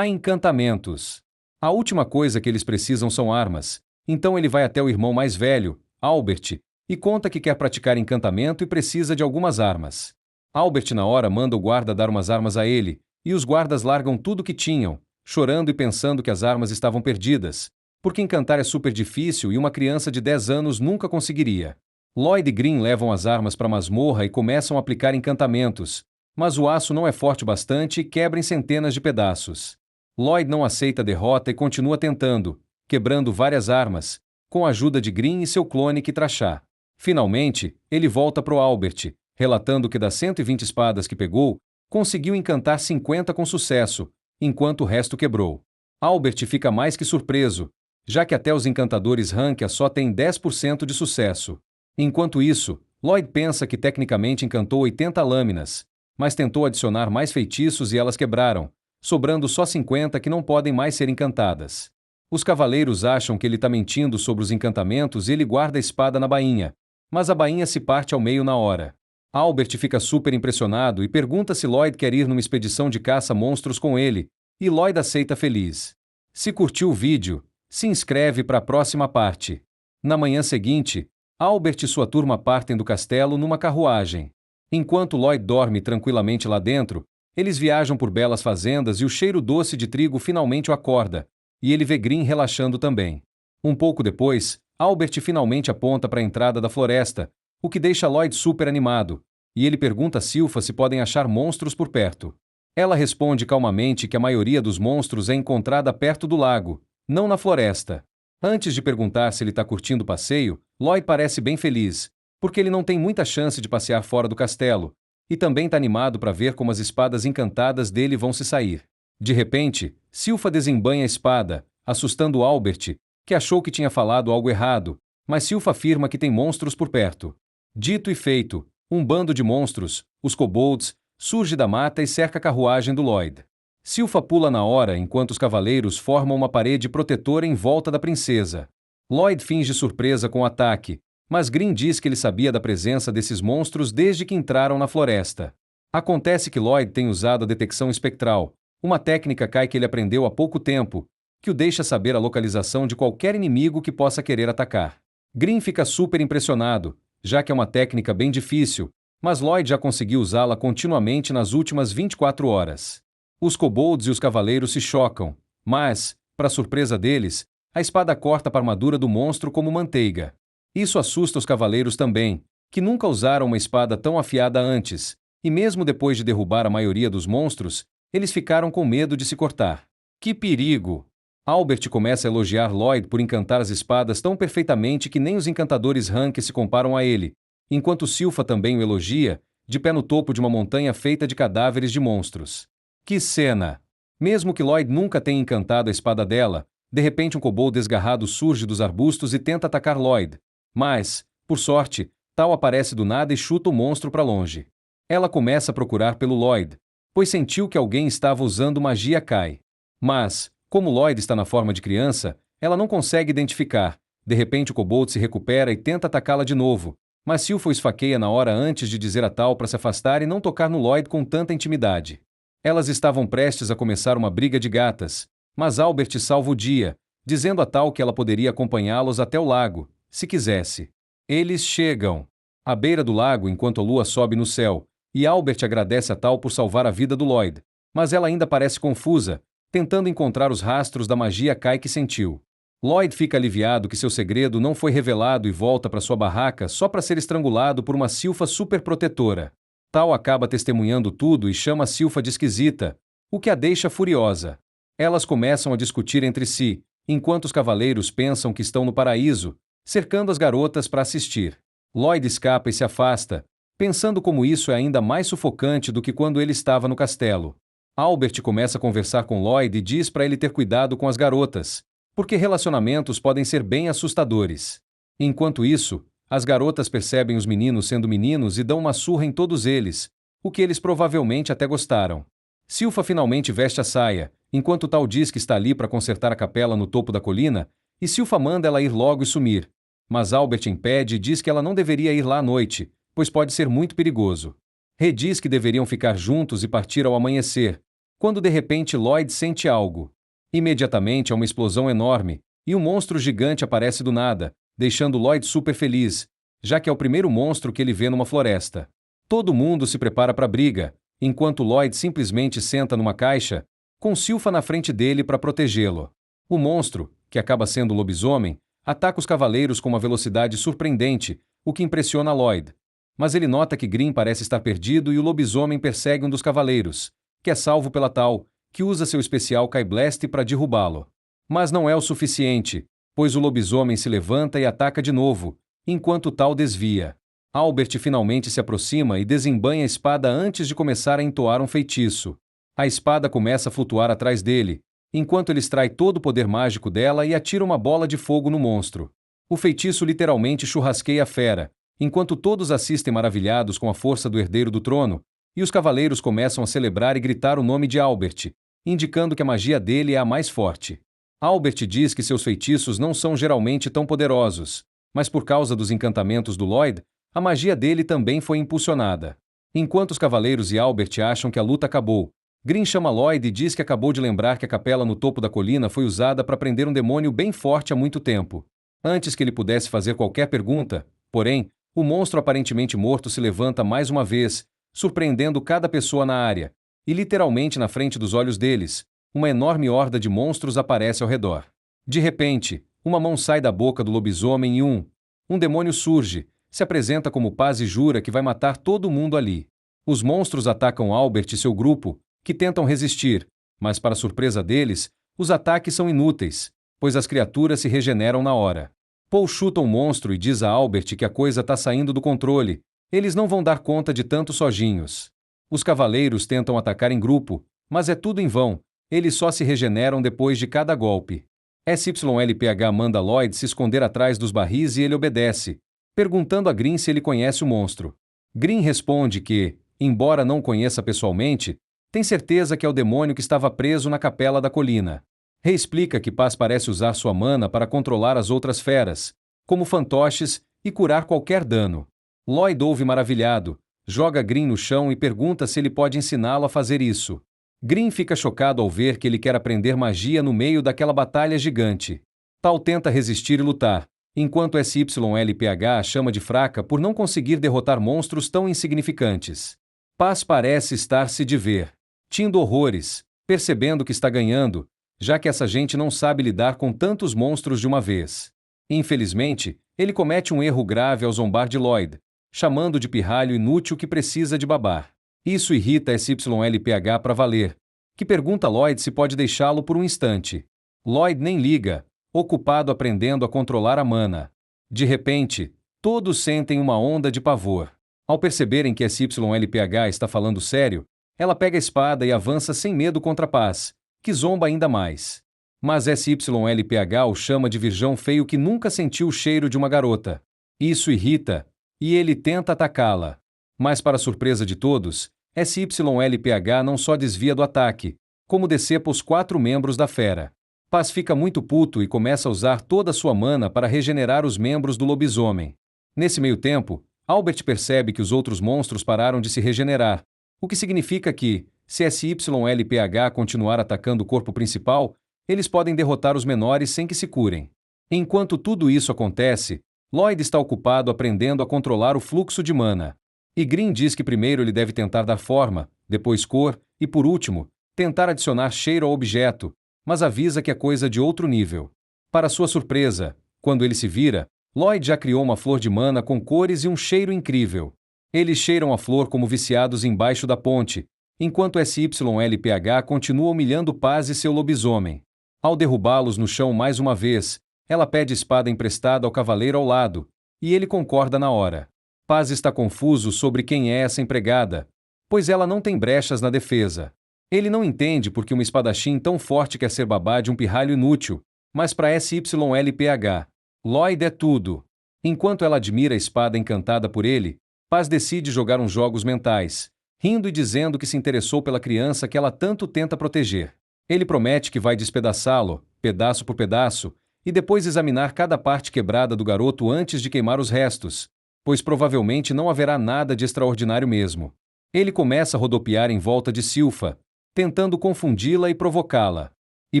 Encantamentos. A última coisa que eles precisam são armas, então ele vai até o irmão mais velho, Albert, e conta que quer praticar encantamento e precisa de algumas armas. Albert na hora manda o guarda dar umas armas a ele, e os guardas largam tudo que tinham, chorando e pensando que as armas estavam perdidas, porque encantar é super difícil e uma criança de 10 anos nunca conseguiria. Lloyd e Green levam as armas para a masmorra e começam a aplicar encantamentos, mas o aço não é forte bastante e quebra em centenas de pedaços. Lloyd não aceita a derrota e continua tentando, quebrando várias armas, com a ajuda de Green e seu clone Kitrachá. Finalmente, ele volta para o Albert, relatando que das 120 espadas que pegou, conseguiu encantar 50 com sucesso, enquanto o resto quebrou. Albert fica mais que surpreso, já que até os encantadores Rankia só têm 10% de sucesso. Enquanto isso, Lloyd pensa que tecnicamente encantou 80 lâminas, mas tentou adicionar mais feitiços e elas quebraram, sobrando só 50 que não podem mais ser encantadas. Os cavaleiros acham que ele está mentindo sobre os encantamentos e ele guarda a espada na bainha, mas a bainha se parte ao meio na hora. Albert fica super impressionado e pergunta se Lloyd quer ir numa expedição de caça monstros com ele, e Lloyd aceita feliz. Se curtiu o vídeo, se inscreve para a próxima parte. Na manhã seguinte, Albert e sua turma partem do castelo numa carruagem. Enquanto Lloyd dorme tranquilamente lá dentro, eles viajam por belas fazendas e o cheiro doce de trigo finalmente o acorda, e ele vê Green relaxando também. Um pouco depois, Albert finalmente aponta para a entrada da floresta, o que deixa Lloyd super animado, e ele pergunta a Silpha se podem achar monstros por perto. Ela responde calmamente que a maioria dos monstros é encontrada perto do lago, não na floresta. Antes de perguntar se ele está curtindo o passeio, Lloyd parece bem feliz, porque ele não tem muita chance de passear fora do castelo, e também está animado para ver como as espadas encantadas dele vão se sair. De repente, Silpha desembainha a espada, assustando Albert, que achou que tinha falado algo errado, mas Silpha afirma que tem monstros por perto. Dito e feito, um bando de monstros, os kobolds, surge da mata e cerca a carruagem do Lloyd. Silpha pula na hora enquanto os cavaleiros formam uma parede protetora em volta da princesa. Lloyd finge surpresa com o ataque, mas Green diz que ele sabia da presença desses monstros desde que entraram na floresta. Acontece que Lloyd tem usado a detecção espectral, uma técnica Kai que ele aprendeu há pouco tempo, que o deixa saber a localização de qualquer inimigo que possa querer atacar. Green fica super impressionado, já que é uma técnica bem difícil, mas Lloyd já conseguiu usá-la continuamente nas últimas 24 horas. Os kobolds e os cavaleiros se chocam, mas, para surpresa deles, a espada corta para a armadura do monstro como manteiga. Isso assusta os cavaleiros também, que nunca usaram uma espada tão afiada antes, e mesmo depois de derrubar a maioria dos monstros, eles ficaram com medo de se cortar. Que perigo! Albert começa a elogiar Lloyd por encantar as espadas tão perfeitamente que nem os encantadores Rank se comparam a ele, enquanto Silpha também o elogia, de pé no topo de uma montanha feita de cadáveres de monstros. Que cena! Mesmo que Lloyd nunca tenha encantado a espada dela, de repente um kobold desgarrado surge dos arbustos e tenta atacar Lloyd. Mas, por sorte, Tal aparece do nada e chuta o monstro para longe. Ela começa a procurar pelo Lloyd, pois sentiu que alguém estava usando magia Kai. Mas, como Lloyd está na forma de criança, ela não consegue identificar. De repente o kobold se recupera e tenta atacá-la de novo, mas Silpha o esfaqueia na hora antes de dizer a Tal para se afastar e não tocar no Lloyd com tanta intimidade. Elas estavam prestes a começar uma briga de gatas, mas Albert salva o dia, dizendo a Tal que ela poderia acompanhá-los até o lago, se quisesse. Eles chegam à beira do lago enquanto a lua sobe no céu, e Albert agradece a Tal por salvar a vida do Lloyd, mas ela ainda parece confusa, tentando encontrar os rastros da magia Kai que sentiu. Lloyd fica aliviado que seu segredo não foi revelado e volta para sua barraca só para ser estrangulado por uma Silpha superprotetora. Tal acaba testemunhando tudo e chama a Silpha de esquisita, o que a deixa furiosa. Elas começam a discutir entre si, enquanto os cavaleiros pensam que estão no paraíso, cercando as garotas para assistir. Lloyd escapa e se afasta, pensando como isso é ainda mais sufocante do que quando ele estava no castelo. Albert começa a conversar com Lloyd e diz para ele ter cuidado com as garotas, porque relacionamentos podem ser bem assustadores. Enquanto isso, as garotas percebem os meninos sendo meninos e dão uma surra em todos eles, o que eles provavelmente até gostaram. Silpha finalmente veste a saia, enquanto Tal diz que está ali para consertar a capela no topo da colina, e Silpha manda ela ir logo e sumir. Mas Albert impede e diz que ela não deveria ir lá à noite, pois pode ser muito perigoso. Rê diz que deveriam ficar juntos e partir ao amanhecer, quando de repente Lloyd sente algo. Imediatamente há uma explosão enorme, e um monstro gigante aparece do nada, deixando Lloyd super feliz, já que é o primeiro monstro que ele vê numa floresta. Todo mundo se prepara para a briga, enquanto Lloyd simplesmente senta numa caixa, com Silpha na frente dele para protegê-lo. O monstro, que acaba sendo o lobisomem, ataca os cavaleiros com uma velocidade surpreendente, o que impressiona Lloyd. Mas ele nota que Green parece estar perdido e o lobisomem persegue um dos cavaleiros, que é salvo pela Tal, que usa seu especial Kai Blast para derrubá-lo. Mas não é o suficiente, pois o lobisomem se levanta e ataca de novo, enquanto Tal desvia. Albert finalmente se aproxima e desembanha a espada antes de começar a entoar um feitiço. A espada começa a flutuar atrás dele, enquanto ele extrai todo o poder mágico dela e atira uma bola de fogo no monstro. O feitiço literalmente churrasqueia a fera, enquanto todos assistem maravilhados com a força do herdeiro do trono, e os cavaleiros começam a celebrar e gritar o nome de Albert, indicando que a magia dele é a mais forte. Albert diz que seus feitiços não são geralmente tão poderosos, mas por causa dos encantamentos do Lloyd, a magia dele também foi impulsionada. Enquanto os cavaleiros e Albert acham que a luta acabou, Green chama Lloyd e diz que acabou de lembrar que a capela no topo da colina foi usada para prender um demônio bem forte há muito tempo. Antes que ele pudesse fazer qualquer pergunta, porém, o monstro aparentemente morto se levanta mais uma vez, surpreendendo cada pessoa na área, e literalmente na frente dos olhos deles, uma enorme horda de monstros aparece ao redor. De repente, uma mão sai da boca do lobisomem e um demônio surge, se apresenta como paz e jura que vai matar todo mundo ali. Os monstros atacam Albert e seu grupo, que tentam resistir, mas para surpresa deles, os ataques são inúteis, pois as criaturas se regeneram na hora. Paul chuta um monstro e diz a Albert que a coisa está saindo do controle, eles não vão dar conta de tanto sozinhos. Os cavaleiros tentam atacar em grupo, mas é tudo em vão, eles só se regeneram depois de cada golpe. SYLPH manda Lloyd se esconder atrás dos barris e ele obedece, perguntando a Green se ele conhece o monstro. Green responde que, embora não conheça pessoalmente, tem certeza que é o demônio que estava preso na capela da colina. Rei explica que Paz parece usar sua mana para controlar as outras feras, como fantoches, e curar qualquer dano. Lloyd ouve maravilhado, joga Green no chão e pergunta se ele pode ensiná-lo a fazer isso. Green fica chocado ao ver que ele quer aprender magia no meio daquela batalha gigante. Tal tenta resistir e lutar, enquanto SYLPH a chama de fraca por não conseguir derrotar monstros tão insignificantes. Paz parece estar se ver. Tindo horrores, percebendo que está ganhando, já que essa gente não sabe lidar com tantos monstros de uma vez. Infelizmente, ele comete um erro grave ao zombar de Lloyd, chamando de pirralho inútil que precisa de babar. Isso irrita SYLPH para valer, que pergunta a Lloyd se pode deixá-lo por um instante. Lloyd nem liga, ocupado aprendendo a controlar a mana. De repente, todos sentem uma onda de pavor. Ao perceberem que SYLPH está falando sério, ela pega a espada e avança sem medo contra Paz, que zomba ainda mais. Mas SYLPH o chama de virgão feio que nunca sentiu o cheiro de uma garota. Isso irrita, e ele tenta atacá-la. Mas para surpresa de todos, SYLPH não só desvia do ataque, como decepa os 4 membros da fera. Paz fica muito puto e começa a usar toda a sua mana para regenerar os membros do lobisomem. Nesse meio tempo, Albert percebe que os outros monstros pararam de se regenerar, o que significa que, se SYLPH continuar atacando o corpo principal, eles podem derrotar os menores sem que se curem. Enquanto tudo isso acontece, Lloyd está ocupado aprendendo a controlar o fluxo de mana. E Green diz que primeiro ele deve tentar dar forma, depois cor, e por último, tentar adicionar cheiro ao objeto, mas avisa que é coisa de outro nível. Para sua surpresa, quando ele se vira, Lloyd já criou uma flor de mana com cores e um cheiro incrível. Eles cheiram a flor como viciados embaixo da ponte, enquanto SYLPH continua humilhando Paz e seu lobisomem. Ao derrubá-los no chão mais uma vez, ela pede espada emprestada ao cavaleiro ao lado, e ele concorda na hora. Paz está confuso sobre quem é essa empregada, pois ela não tem brechas na defesa. Ele não entende porque uma espadachim tão forte quer ser babá de um pirralho inútil, mas para SYLPH, Lloyd é tudo. Enquanto ela admira a espada encantada por ele, Paz decide jogar uns jogos mentais, rindo e dizendo que se interessou pela criança que ela tanto tenta proteger. Ele promete que vai despedaçá-lo, pedaço por pedaço, e depois examinar cada parte quebrada do garoto antes de queimar os restos, pois provavelmente não haverá nada de extraordinário mesmo. Ele começa a rodopiar em volta de Silpha, tentando confundi-la e provocá-la. E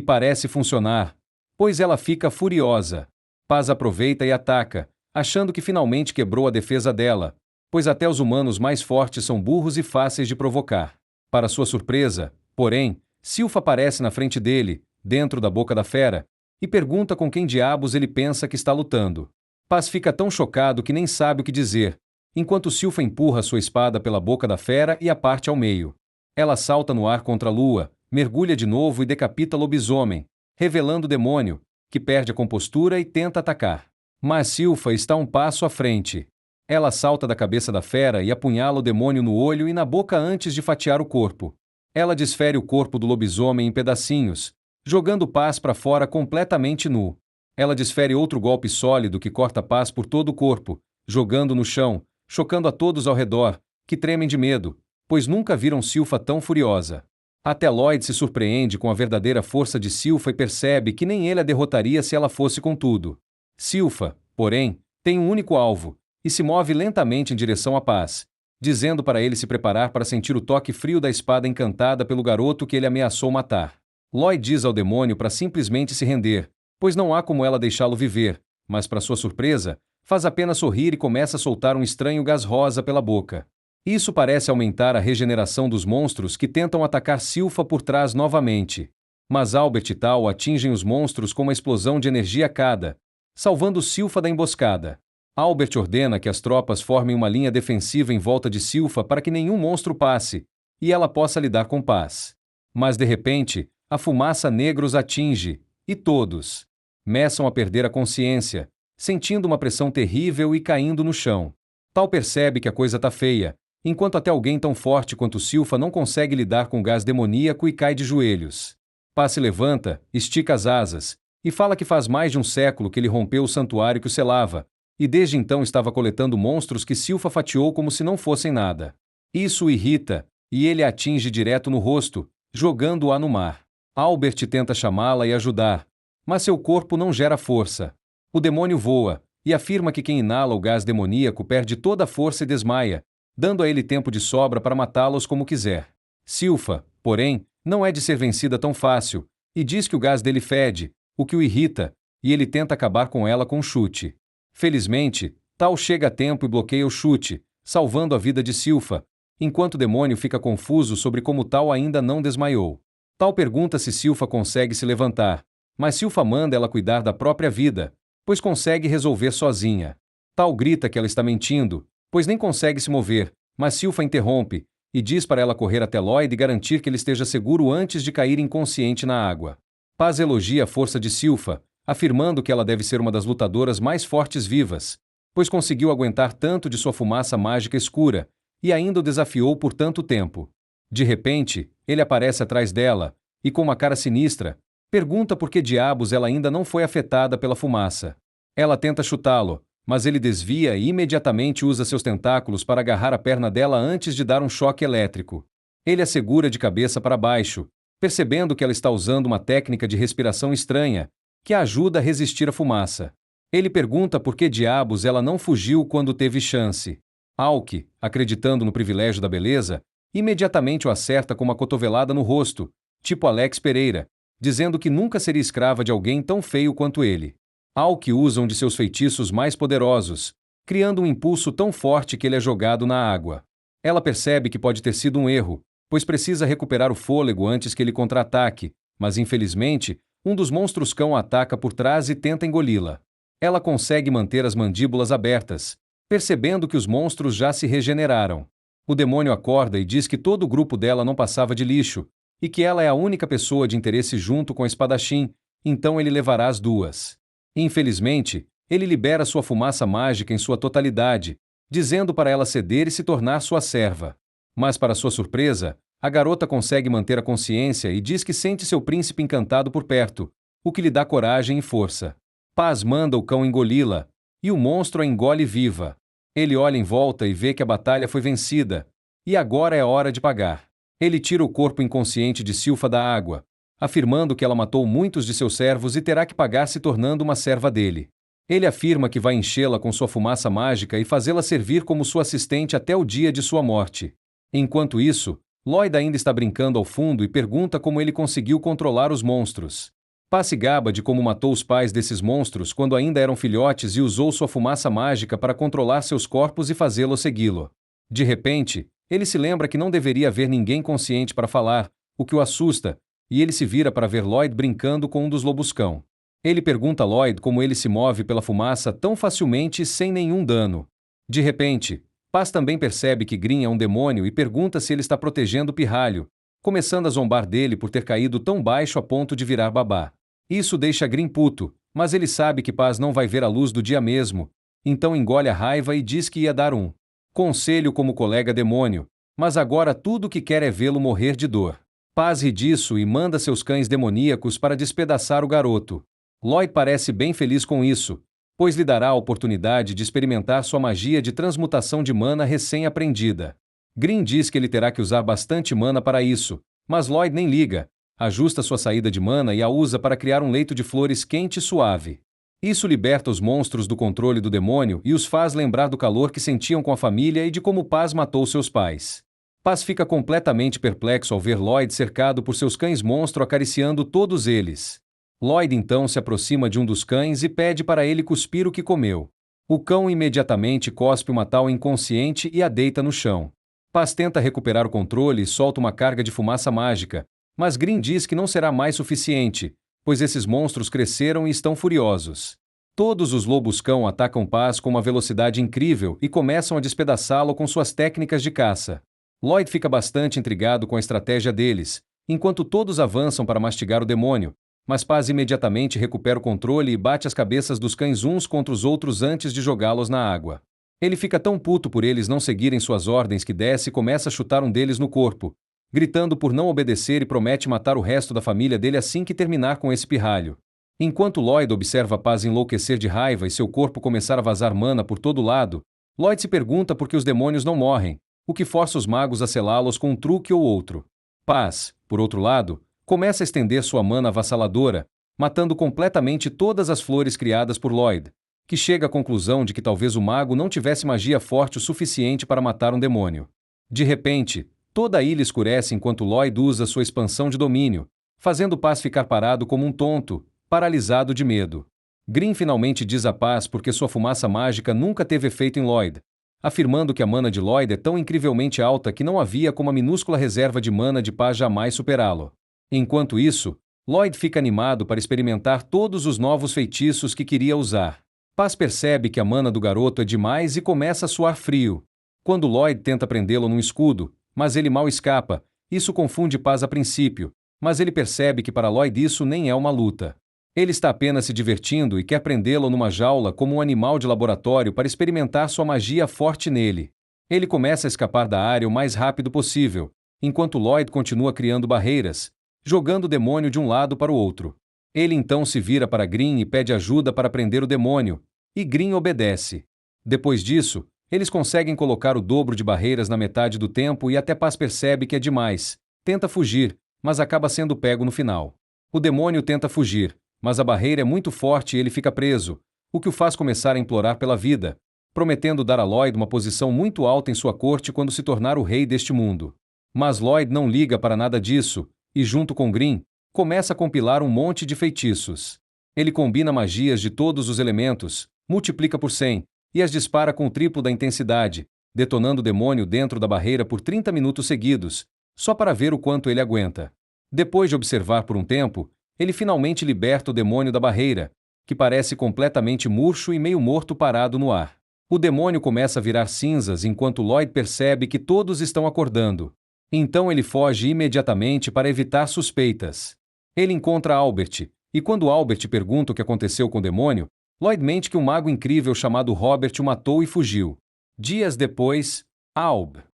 parece funcionar, pois ela fica furiosa. Paz aproveita e ataca, achando que finalmente quebrou a defesa dela, pois até os humanos mais fortes são burros e fáceis de provocar. Para sua surpresa, porém, Silpha aparece na frente dele, dentro da boca da fera, e pergunta com quem diabos ele pensa que está lutando. Paz fica tão chocado que nem sabe o que dizer, enquanto Silpha empurra sua espada pela boca da fera e a parte ao meio. Ela salta no ar contra a lua, mergulha de novo e decapita lobisomem, revelando o demônio, que perde a compostura e tenta atacar. Mas Silpha está um passo à frente. Ela salta da cabeça da fera e apunhala o demônio no olho e na boca antes de fatiar o corpo. Ela desfere o corpo do lobisomem em pedacinhos, jogando Paz para fora completamente nu. Ela desfere outro golpe sólido que corta Paz por todo o corpo, jogando no chão, chocando a todos ao redor, que tremem de medo, pois nunca viram Silpha tão furiosa. Até Lloyd se surpreende com a verdadeira força de Silpha e percebe que nem ele a derrotaria se ela fosse com tudo. Silpha, porém, tem um único alvo, e se move lentamente em direção a Paz, dizendo para ele se preparar para sentir o toque frio da espada encantada pelo garoto que ele ameaçou matar. Lloyd diz ao demônio para simplesmente se render, pois não há como ela deixá-lo viver, mas para sua surpresa, faz apenas sorrir e começa a soltar um estranho gás rosa pela boca. Isso parece aumentar a regeneração dos monstros que tentam atacar Silpha por trás novamente. Mas Albert e Tal atingem os monstros com uma explosão de energia cada, salvando Silpha da emboscada. Albert ordena que as tropas formem uma linha defensiva em volta de Silpha para que nenhum monstro passe, e ela possa lidar com Paz. Mas de repente, a fumaça negra os atinge, e todos começam a perder a consciência, sentindo uma pressão terrível e caindo no chão. Tal percebe que a coisa tá feia, enquanto até alguém tão forte quanto Silpha não consegue lidar com o gás demoníaco e cai de joelhos. Paz se levanta, estica as asas, e fala que faz mais de um século que ele rompeu o santuário que o selava, e desde então estava coletando monstros que Silpha fatiou como se não fossem nada. Isso o irrita, e ele a atinge direto no rosto, jogando-a no mar. Albert tenta chamá-la e ajudar, mas seu corpo não gera força. O demônio voa, e afirma que quem inala o gás demoníaco perde toda a força e desmaia, dando a ele tempo de sobra para matá-los como quiser. Silpha, porém, não é de ser vencida tão fácil, e diz que o gás dele fede, o que o irrita, e ele tenta acabar com ela com um chute. Felizmente, Tal chega a tempo e bloqueia o chute, salvando a vida de Silpha, enquanto o demônio fica confuso sobre como Tal ainda não desmaiou. Tal pergunta se Silpha consegue se levantar, mas Silpha manda ela cuidar da própria vida, pois consegue resolver sozinha. Tal grita que ela está mentindo, pois nem consegue se mover, mas Silpha interrompe, e diz para ela correr até Lloyd e garantir que ele esteja seguro antes de cair inconsciente na água. Paz elogia a força de Silpha, afirmando que ela deve ser uma das lutadoras mais fortes vivas, pois conseguiu aguentar tanto de sua fumaça mágica escura, e ainda o desafiou por tanto tempo. De repente, ele aparece atrás dela, e com uma cara sinistra, pergunta por que diabos ela ainda não foi afetada pela fumaça. Ela tenta chutá-lo, mas ele desvia e imediatamente usa seus tentáculos para agarrar a perna dela antes de dar um choque elétrico. Ele a segura de cabeça para baixo, percebendo que ela está usando uma técnica de respiração estranha, que a ajuda a resistir à fumaça. Ele pergunta por que diabos ela não fugiu quando teve chance. Aoki, acreditando no privilégio da beleza, imediatamente o acerta com uma cotovelada no rosto, tipo Alex Pereira, dizendo que nunca seria escrava de alguém tão feio quanto ele. Aoki usa um de seus feitiços mais poderosos, criando um impulso tão forte que ele é jogado na água. Ela percebe que pode ter sido um erro, pois precisa recuperar o fôlego antes que ele contra-ataque, mas infelizmente, um dos monstros-cão a ataca por trás e tenta engoli-la. Ela consegue manter as mandíbulas abertas, percebendo que os monstros já se regeneraram. O demônio acorda e diz que todo o grupo dela não passava de lixo, e que ela é a única pessoa de interesse junto com o espadachim, então ele levará as duas. Infelizmente, ele libera sua fumaça mágica em sua totalidade, dizendo para ela ceder e se tornar sua serva. Mas, para sua surpresa, a garota consegue manter a consciência e diz que sente seu príncipe encantado por perto, o que lhe dá coragem e força. Paz manda o cão engoli-la, e o monstro a engole viva. Ele olha em volta e vê que a batalha foi vencida, e agora é hora de pagar. Ele tira o corpo inconsciente de Silpha da água, afirmando que ela matou muitos de seus servos e terá que pagar se tornando uma serva dele. Ele afirma que vai enchê-la com sua fumaça mágica e fazê-la servir como sua assistente até o dia de sua morte. Enquanto isso, Lloyd ainda está brincando ao fundo e pergunta como ele conseguiu controlar os monstros. Paz se gaba de como matou os pais desses monstros quando ainda eram filhotes e usou sua fumaça mágica para controlar seus corpos e fazê-los segui-lo. De repente, ele se lembra que não deveria haver ninguém consciente para falar, o que o assusta, e ele se vira para ver Lloyd brincando com um dos lobos-cão. Ele pergunta a Lloyd como ele se move pela fumaça tão facilmente e sem nenhum dano. De repente, Paz também percebe que Grim é um demônio e pergunta se ele está protegendo o pirralho, começando a zombar dele por ter caído tão baixo a ponto de virar babá. Isso deixa Grim puto, mas ele sabe que Paz não vai ver a luz do dia mesmo, então engole a raiva e diz que ia dar um conselho como colega demônio, mas agora tudo o que quer é vê-lo morrer de dor. Paz ri disso e manda seus cães demoníacos para despedaçar o garoto. Lloyd parece bem feliz com isso, pois lhe dará a oportunidade de experimentar sua magia de transmutação de mana recém-aprendida. Grim diz que ele terá que usar bastante mana para isso, mas Lloyd nem liga, ajusta sua saída de mana e a usa para criar um leito de flores quente e suave. Isso liberta os monstros do controle do demônio e os faz lembrar do calor que sentiam com a família e de como Paz matou seus pais. Paz fica completamente perplexo ao ver Lloyd cercado por seus cães-monstro acariciando todos eles. Lloyd então se aproxima de um dos cães e pede para ele cuspir o que comeu. O cão imediatamente cospe uma tal inconsciente e a deita no chão. Paz tenta recuperar o controle e solta uma carga de fumaça mágica, mas Grim diz que não será mais suficiente, pois esses monstros cresceram e estão furiosos. Todos os lobos-cão atacam Paz com uma velocidade incrível e começam a despedaçá-lo com suas técnicas de caça. Lloyd fica bastante intrigado com a estratégia deles, enquanto todos avançam para mastigar o demônio, mas Paz imediatamente recupera o controle e bate as cabeças dos cães uns contra os outros antes de jogá-los na água. Ele fica tão puto por eles não seguirem suas ordens que desce e começa a chutar um deles no corpo, gritando por não obedecer e promete matar o resto da família dele assim que terminar com esse pirralho. Enquanto Lloyd observa Paz enlouquecer de raiva e seu corpo começar a vazar mana por todo lado, Lloyd se pergunta por que os demônios não morrem, o que força os magos a selá-los com um truque ou outro. Paz, por outro lado, começa a estender sua mana avassaladora, matando completamente todas as flores criadas por Lloyd, que chega à conclusão de que talvez o mago não tivesse magia forte o suficiente para matar um demônio. De repente, toda a ilha escurece enquanto Lloyd usa sua expansão de domínio, fazendo Paz ficar parado como um tonto, paralisado de medo. Grim finalmente diz a Paz porque sua fumaça mágica nunca teve efeito em Lloyd, afirmando que a mana de Lloyd é tão incrivelmente alta que não havia como a minúscula reserva de mana de Paz jamais superá-lo. Enquanto isso, Lloyd fica animado para experimentar todos os novos feitiços que queria usar. Paz percebe que a mana do garoto é demais e começa a suar frio. Quando Lloyd tenta prendê-lo num escudo, mas ele mal escapa, isso confunde Paz a princípio, Mas ele percebe que para Lloyd isso nem é uma luta. Ele está apenas se divertindo e quer prendê-lo numa jaula como um animal de laboratório para experimentar sua magia forte nele. Ele começa a escapar da área o mais rápido possível, enquanto Lloyd continua criando barreiras, jogando o demônio de um lado para o outro. Ele então se vira para Green e pede ajuda para prender o demônio, e Green obedece. Depois disso, eles conseguem colocar o dobro de barreiras na metade do tempo e até Paz percebe que é demais. Tenta fugir, mas acaba sendo pego no final. O demônio tenta fugir, mas a barreira é muito forte e ele fica preso, o que o faz começar a implorar pela vida, prometendo dar a Lloyd uma posição muito alta em sua corte quando se tornar o rei deste mundo. Mas Lloyd não liga para nada disso, e junto com Green, começa a compilar um monte de feitiços. Ele combina magias de todos os elementos, multiplica por 100, e as dispara com o triplo da intensidade, detonando o demônio dentro da barreira por 30 minutos seguidos, só para ver o quanto ele aguenta. Depois de observar por um tempo, ele finalmente liberta o demônio da barreira, que parece completamente murcho e meio morto parado no ar. O demônio começa a virar cinzas enquanto Lloyd percebe que todos estão acordando. Então ele foge imediatamente para evitar suspeitas. Ele encontra Albert, e quando Albert pergunta o que aconteceu com o demônio, Lloyd mente que um mago incrível chamado Robert o matou e fugiu. Dias depois, Albert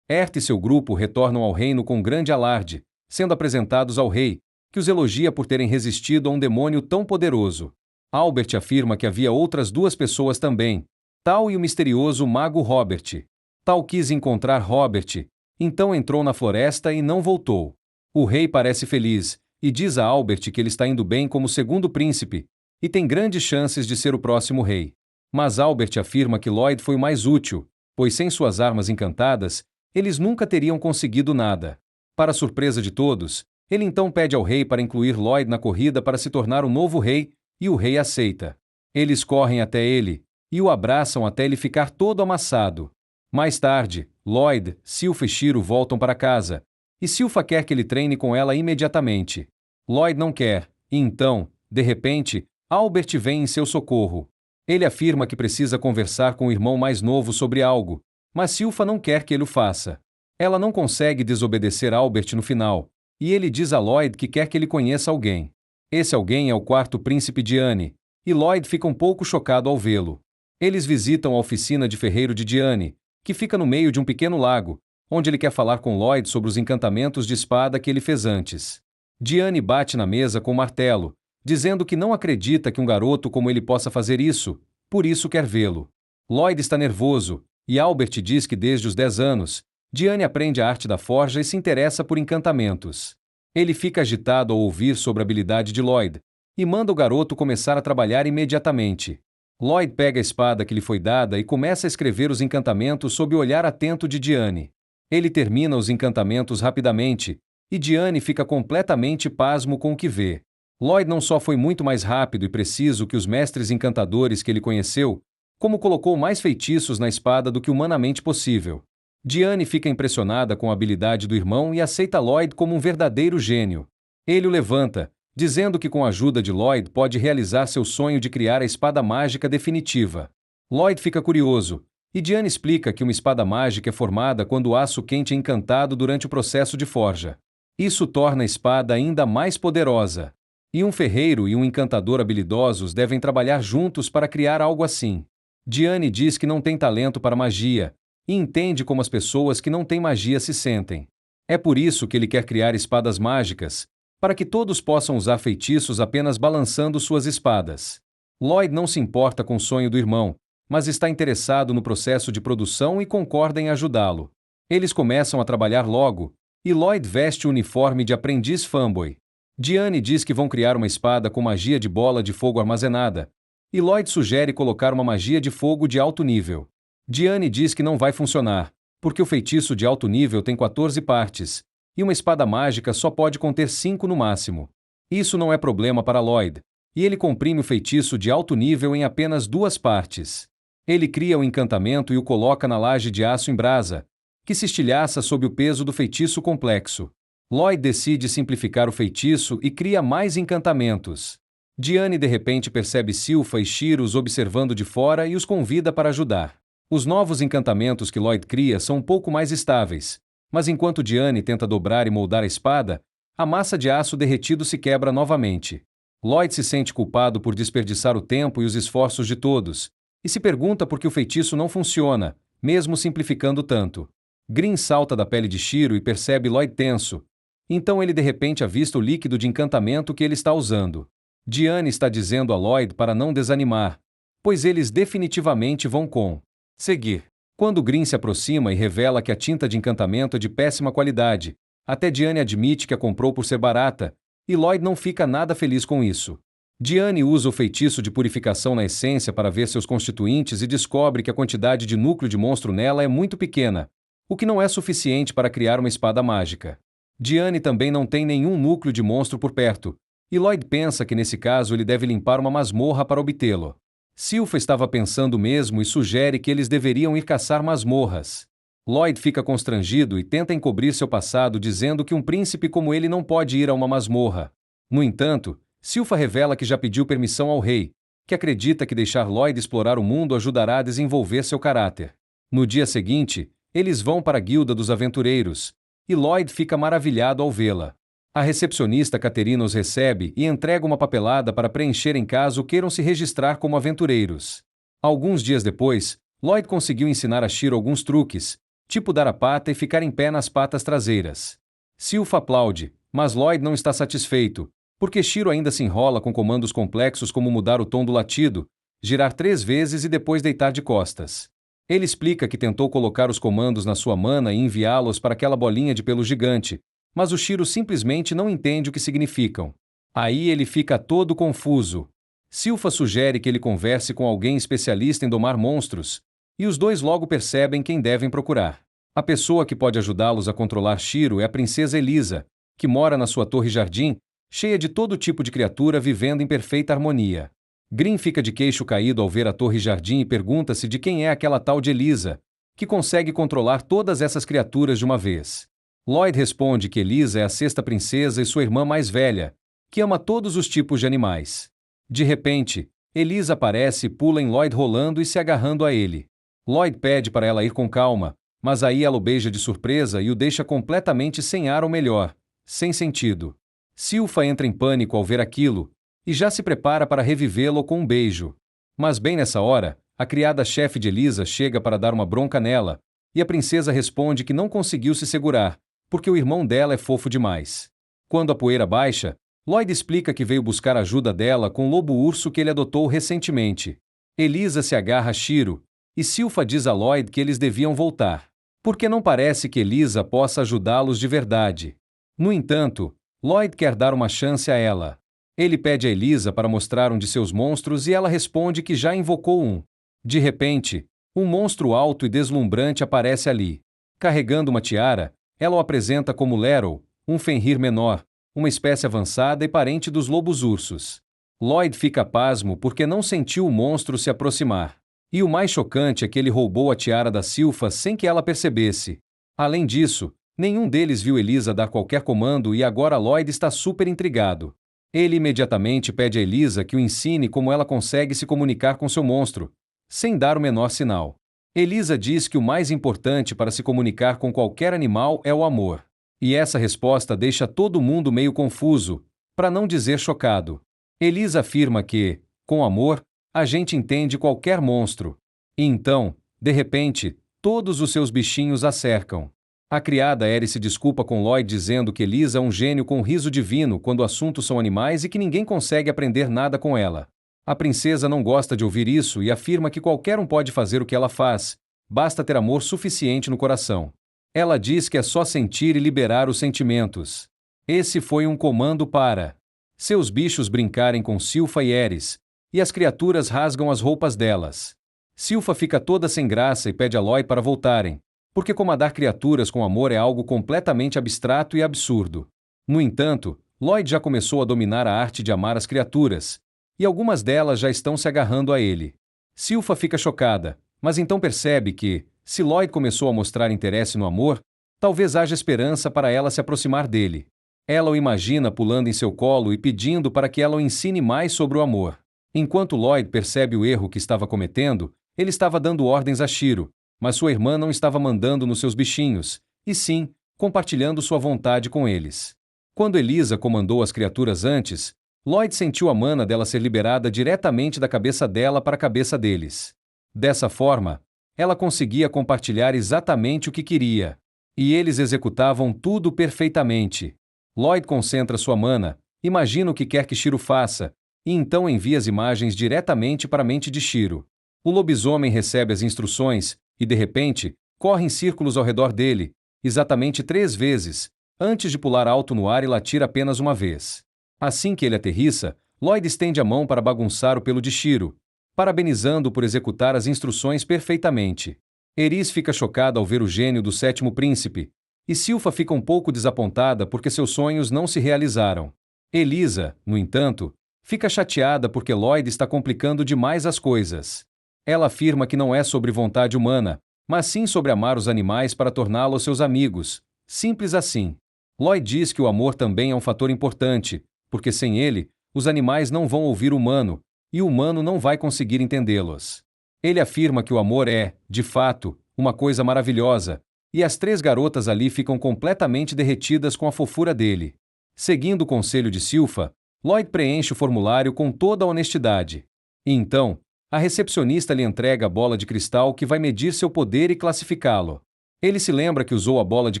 e seu grupo retornam ao reino com grande alarde, sendo apresentados ao rei, que os elogia por terem resistido a um demônio tão poderoso. Albert afirma que havia outras duas pessoas também, Tal e o misterioso mago Robert. Tal quis encontrar Robert, então entrou na floresta e não voltou. O rei parece feliz, e diz a Albert que ele está indo bem como segundo príncipe, e tem grandes chances de ser o próximo rei. Mas Albert afirma que Lloyd foi o mais útil, pois sem suas armas encantadas, eles nunca teriam conseguido nada. Para surpresa de todos, ele então pede ao rei para incluir Lloyd na corrida para se tornar o novo rei, e o rei aceita. Eles correm até ele, e o abraçam até ele ficar todo amassado. Mais tarde, Lloyd, Silpha e Shiro voltam para casa, e Silpha quer que ele treine com ela imediatamente. Lloyd não quer, e então, de repente, Albert vem em seu socorro. Ele afirma que precisa conversar com o irmão mais novo sobre algo, mas Silpha não quer que ele o faça. Ela não consegue desobedecer Albert no final, e ele diz a Lloyd que quer que ele conheça alguém. Esse alguém é o quarto príncipe Diane, e Lloyd fica um pouco chocado ao vê-lo. Eles visitam a oficina de ferreiro de Diane, que fica no meio de um pequeno lago, onde ele quer falar com Lloyd sobre os encantamentos de espada que ele fez antes. Diane bate na mesa com o martelo, dizendo que não acredita que um garoto como ele possa fazer isso, por isso quer vê-lo. Lloyd está nervoso, e Albert diz que desde os 10 anos, Diane aprende a arte da forja e se interessa por encantamentos. Ele fica agitado ao ouvir sobre a habilidade de Lloyd, e manda o garoto começar a trabalhar imediatamente. Lloyd pega a espada que lhe foi dada e começa a escrever os encantamentos sob o olhar atento de Diane. Ele termina os encantamentos rapidamente, e Diane fica completamente pasmo com o que vê. Lloyd não só foi muito mais rápido e preciso que os mestres encantadores que ele conheceu, como colocou mais feitiços na espada do que humanamente possível. Diane fica impressionada com a habilidade do irmão e aceita Lloyd como um verdadeiro gênio. Ele o levanta, dizendo que com a ajuda de Lloyd pode realizar seu sonho de criar a espada mágica definitiva. Lloyd fica curioso, e Diane explica que uma espada mágica é formada quando o aço quente é encantado durante o processo de forja. Isso torna a espada ainda mais poderosa. E um ferreiro e um encantador habilidosos devem trabalhar juntos para criar algo assim. Diane diz que não tem talento para magia, e entende como as pessoas que não têm magia se sentem. É por isso que ele quer criar espadas mágicas, para que todos possam usar feitiços apenas balançando suas espadas. Lloyd não se importa com o sonho do irmão, mas está interessado no processo de produção e concorda em ajudá-lo. Eles começam a trabalhar logo, e Lloyd veste o uniforme de aprendiz fanboy. Diane diz que vão criar uma espada com magia de bola de fogo armazenada, e Lloyd sugere colocar uma magia de fogo de alto nível. Diane diz que não vai funcionar, porque o feitiço de alto nível tem 14 partes, e uma espada mágica só pode conter 5 no máximo. Isso não é problema para Lloyd, e ele comprime o feitiço de alto nível em apenas 2 partes. Ele cria o encantamento e o coloca na laje de aço em brasa, que se estilhaça sob o peso do feitiço complexo. Lloyd decide simplificar o feitiço e cria mais encantamentos. Diane de repente percebe Silpha e Shiro os observando de fora e os convida para ajudar. Os novos encantamentos que Lloyd cria são um pouco mais estáveis, mas enquanto Diane tenta dobrar e moldar a espada, A massa de aço derretido se quebra novamente. Lloyd se sente culpado por desperdiçar o tempo e os esforços de todos, e se pergunta por que o feitiço não funciona, mesmo simplificando tanto. Green salta da pele de Shiro e percebe Lloyd tenso. Então ele de repente avista o líquido de encantamento que ele está usando. Diane está dizendo a Lloyd para não desanimar, pois eles definitivamente vão conseguir. Quando Green se aproxima e revela que a tinta de encantamento é de péssima qualidade, até Diane admite que a comprou por ser barata, e Lloyd não fica nada feliz com isso. Diane usa o feitiço de purificação na essência para ver seus constituintes e descobre que a quantidade de núcleo de monstro nela é muito pequena, o que não é suficiente para criar uma espada mágica. Diane também não tem nenhum núcleo de monstro por perto, e Lloyd pensa que nesse caso ele deve limpar uma masmorra para obtê-lo. Silpha estava pensando o mesmo e sugere que eles deveriam ir caçar masmorras. Lloyd fica constrangido e tenta encobrir seu passado dizendo que um príncipe como ele não pode ir a uma masmorra. No entanto, Silpha revela que já pediu permissão ao rei, que acredita que deixar Lloyd explorar o mundo ajudará a desenvolver seu caráter. No dia seguinte, eles vão para a Guilda dos Aventureiros, e Lloyd fica maravilhado ao vê-la. A recepcionista Caterina os recebe e entrega uma papelada para preencher em caso queiram se registrar como aventureiros. Alguns dias depois, Lloyd conseguiu ensinar a Shiro alguns truques, tipo dar a pata e ficar em pé nas patas traseiras. Silpha aplaude, mas Lloyd não está satisfeito, porque Shiro ainda se enrola com comandos complexos como mudar o tom do latido, girar 3 vezes e depois deitar de costas. Ele explica que tentou colocar os comandos na sua mana e enviá-los para aquela bolinha de pelo gigante, mas o Shiro simplesmente não entende o que significam. Aí ele fica todo confuso. Silpha sugere que ele converse com alguém especialista em domar monstros, e os dois logo percebem quem devem procurar. A pessoa que pode ajudá-los a controlar Shiro é a princesa Elisa, que mora na sua torre-jardim, cheia de todo tipo de criatura vivendo em perfeita harmonia. Green fica de queixo caído ao ver a torre-jardim e pergunta-se de quem é aquela tal de Elisa, que consegue controlar todas essas criaturas de uma vez. Lloyd responde que Elisa é a 6ª princesa e sua irmã mais velha, que ama todos os tipos de animais. De repente, Elisa aparece e pula em Lloyd rolando e se agarrando a ele. Lloyd pede para ela ir com calma, mas aí ela o beija de surpresa e o deixa completamente sem ar ou melhor, sem sentido. Silpha entra em pânico ao ver aquilo, e já se prepara para revivê-lo com um beijo. Mas bem nessa hora, a criada-chefe de Elisa chega para dar uma bronca nela, e a princesa responde que não conseguiu se segurar, porque o irmão dela é fofo demais. Quando a poeira baixa, Lloyd explica que veio buscar ajuda dela com o lobo-urso que ele adotou recentemente. Elisa se agarra a Shiro, e Silpha diz a Lloyd que eles deviam voltar, porque não parece que Elisa possa ajudá-los de verdade. No entanto, Lloyd quer dar uma chance a ela. Ele pede a Elisa para mostrar um de seus monstros e ela responde que já invocou um. De repente, um monstro alto e deslumbrante aparece ali. Carregando uma tiara, ela o apresenta como Lero, um Fenrir menor, uma espécie avançada e parente dos lobos-ursos. Lloyd fica pasmo porque não sentiu o monstro se aproximar. E o mais chocante é que ele roubou a tiara da Silpha sem que ela percebesse. Além disso, nenhum deles viu Elisa dar qualquer comando e agora Lloyd está super intrigado. Ele imediatamente pede a Elisa que o ensine como ela consegue se comunicar com seu monstro, sem dar o menor sinal. Elisa diz que o mais importante para se comunicar com qualquer animal é o amor. E essa resposta deixa todo mundo meio confuso, para não dizer chocado. Elisa afirma que, com amor, a gente entende qualquer monstro. E então, de repente, todos os seus bichinhos a cercam. A criada Eri se desculpa com Lloyd dizendo que Elisa é um gênio com riso divino quando o assunto são animais e que ninguém consegue aprender nada com ela. A princesa não gosta de ouvir isso e afirma que qualquer um pode fazer o que ela faz, basta ter amor suficiente no coração. Ela diz que é só sentir e liberar os sentimentos. Esse foi um comando para seus bichos brincarem com Silpha e Eris, e as criaturas rasgam as roupas delas. Silpha fica toda sem graça e pede a Lloyd para voltarem, porque comandar criaturas com amor é algo completamente abstrato e absurdo. No entanto, Lloyd já começou a dominar a arte de amar as criaturas, e algumas delas já estão se agarrando a ele. Silpha fica chocada, mas então percebe que, se Lloyd começou a mostrar interesse no amor, talvez haja esperança para ela se aproximar dele. Ela o imagina pulando em seu colo e pedindo para que ela o ensine mais sobre o amor. Enquanto Lloyd percebe o erro que estava cometendo, ele estava dando ordens a Shiro, mas sua irmã não estava mandando nos seus bichinhos, e sim, compartilhando sua vontade com eles. Quando Elisa comandou as criaturas antes, Lloyd sentiu a mana dela ser liberada diretamente da cabeça dela para a cabeça deles. Dessa forma, ela conseguia compartilhar exatamente o que queria. E eles executavam tudo perfeitamente. Lloyd concentra sua mana, imagina o que quer que Shiro faça, e então envia as imagens diretamente para a mente de Shiro. O lobisomem recebe as instruções, e de repente, corre em círculos ao redor dele, exatamente 3 vezes, antes de pular alto no ar e latir apenas uma vez. Assim que ele aterrissa, Lloyd estende a mão para bagunçar o pelo de Shiro, parabenizando-o por executar as instruções perfeitamente. Eris fica chocada ao ver o gênio do sétimo príncipe, e Silpha fica um pouco desapontada porque seus sonhos não se realizaram. Elisa, no entanto, fica chateada porque Lloyd está complicando demais as coisas. Ela afirma que não é sobre vontade humana, mas sim sobre amar os animais para torná-los seus amigos. Simples assim. Lloyd diz que o amor também é um fator importante, porque sem ele, os animais não vão ouvir o humano, e o humano não vai conseguir entendê-los. Ele afirma que o amor é, de fato, uma coisa maravilhosa, e as 3 garotas ali ficam completamente derretidas com a fofura dele. Seguindo o conselho de Silpha, Lloyd preenche o formulário com toda a honestidade. E então, a recepcionista lhe entrega a bola de cristal que vai medir seu poder e classificá-lo. Ele se lembra que usou a bola de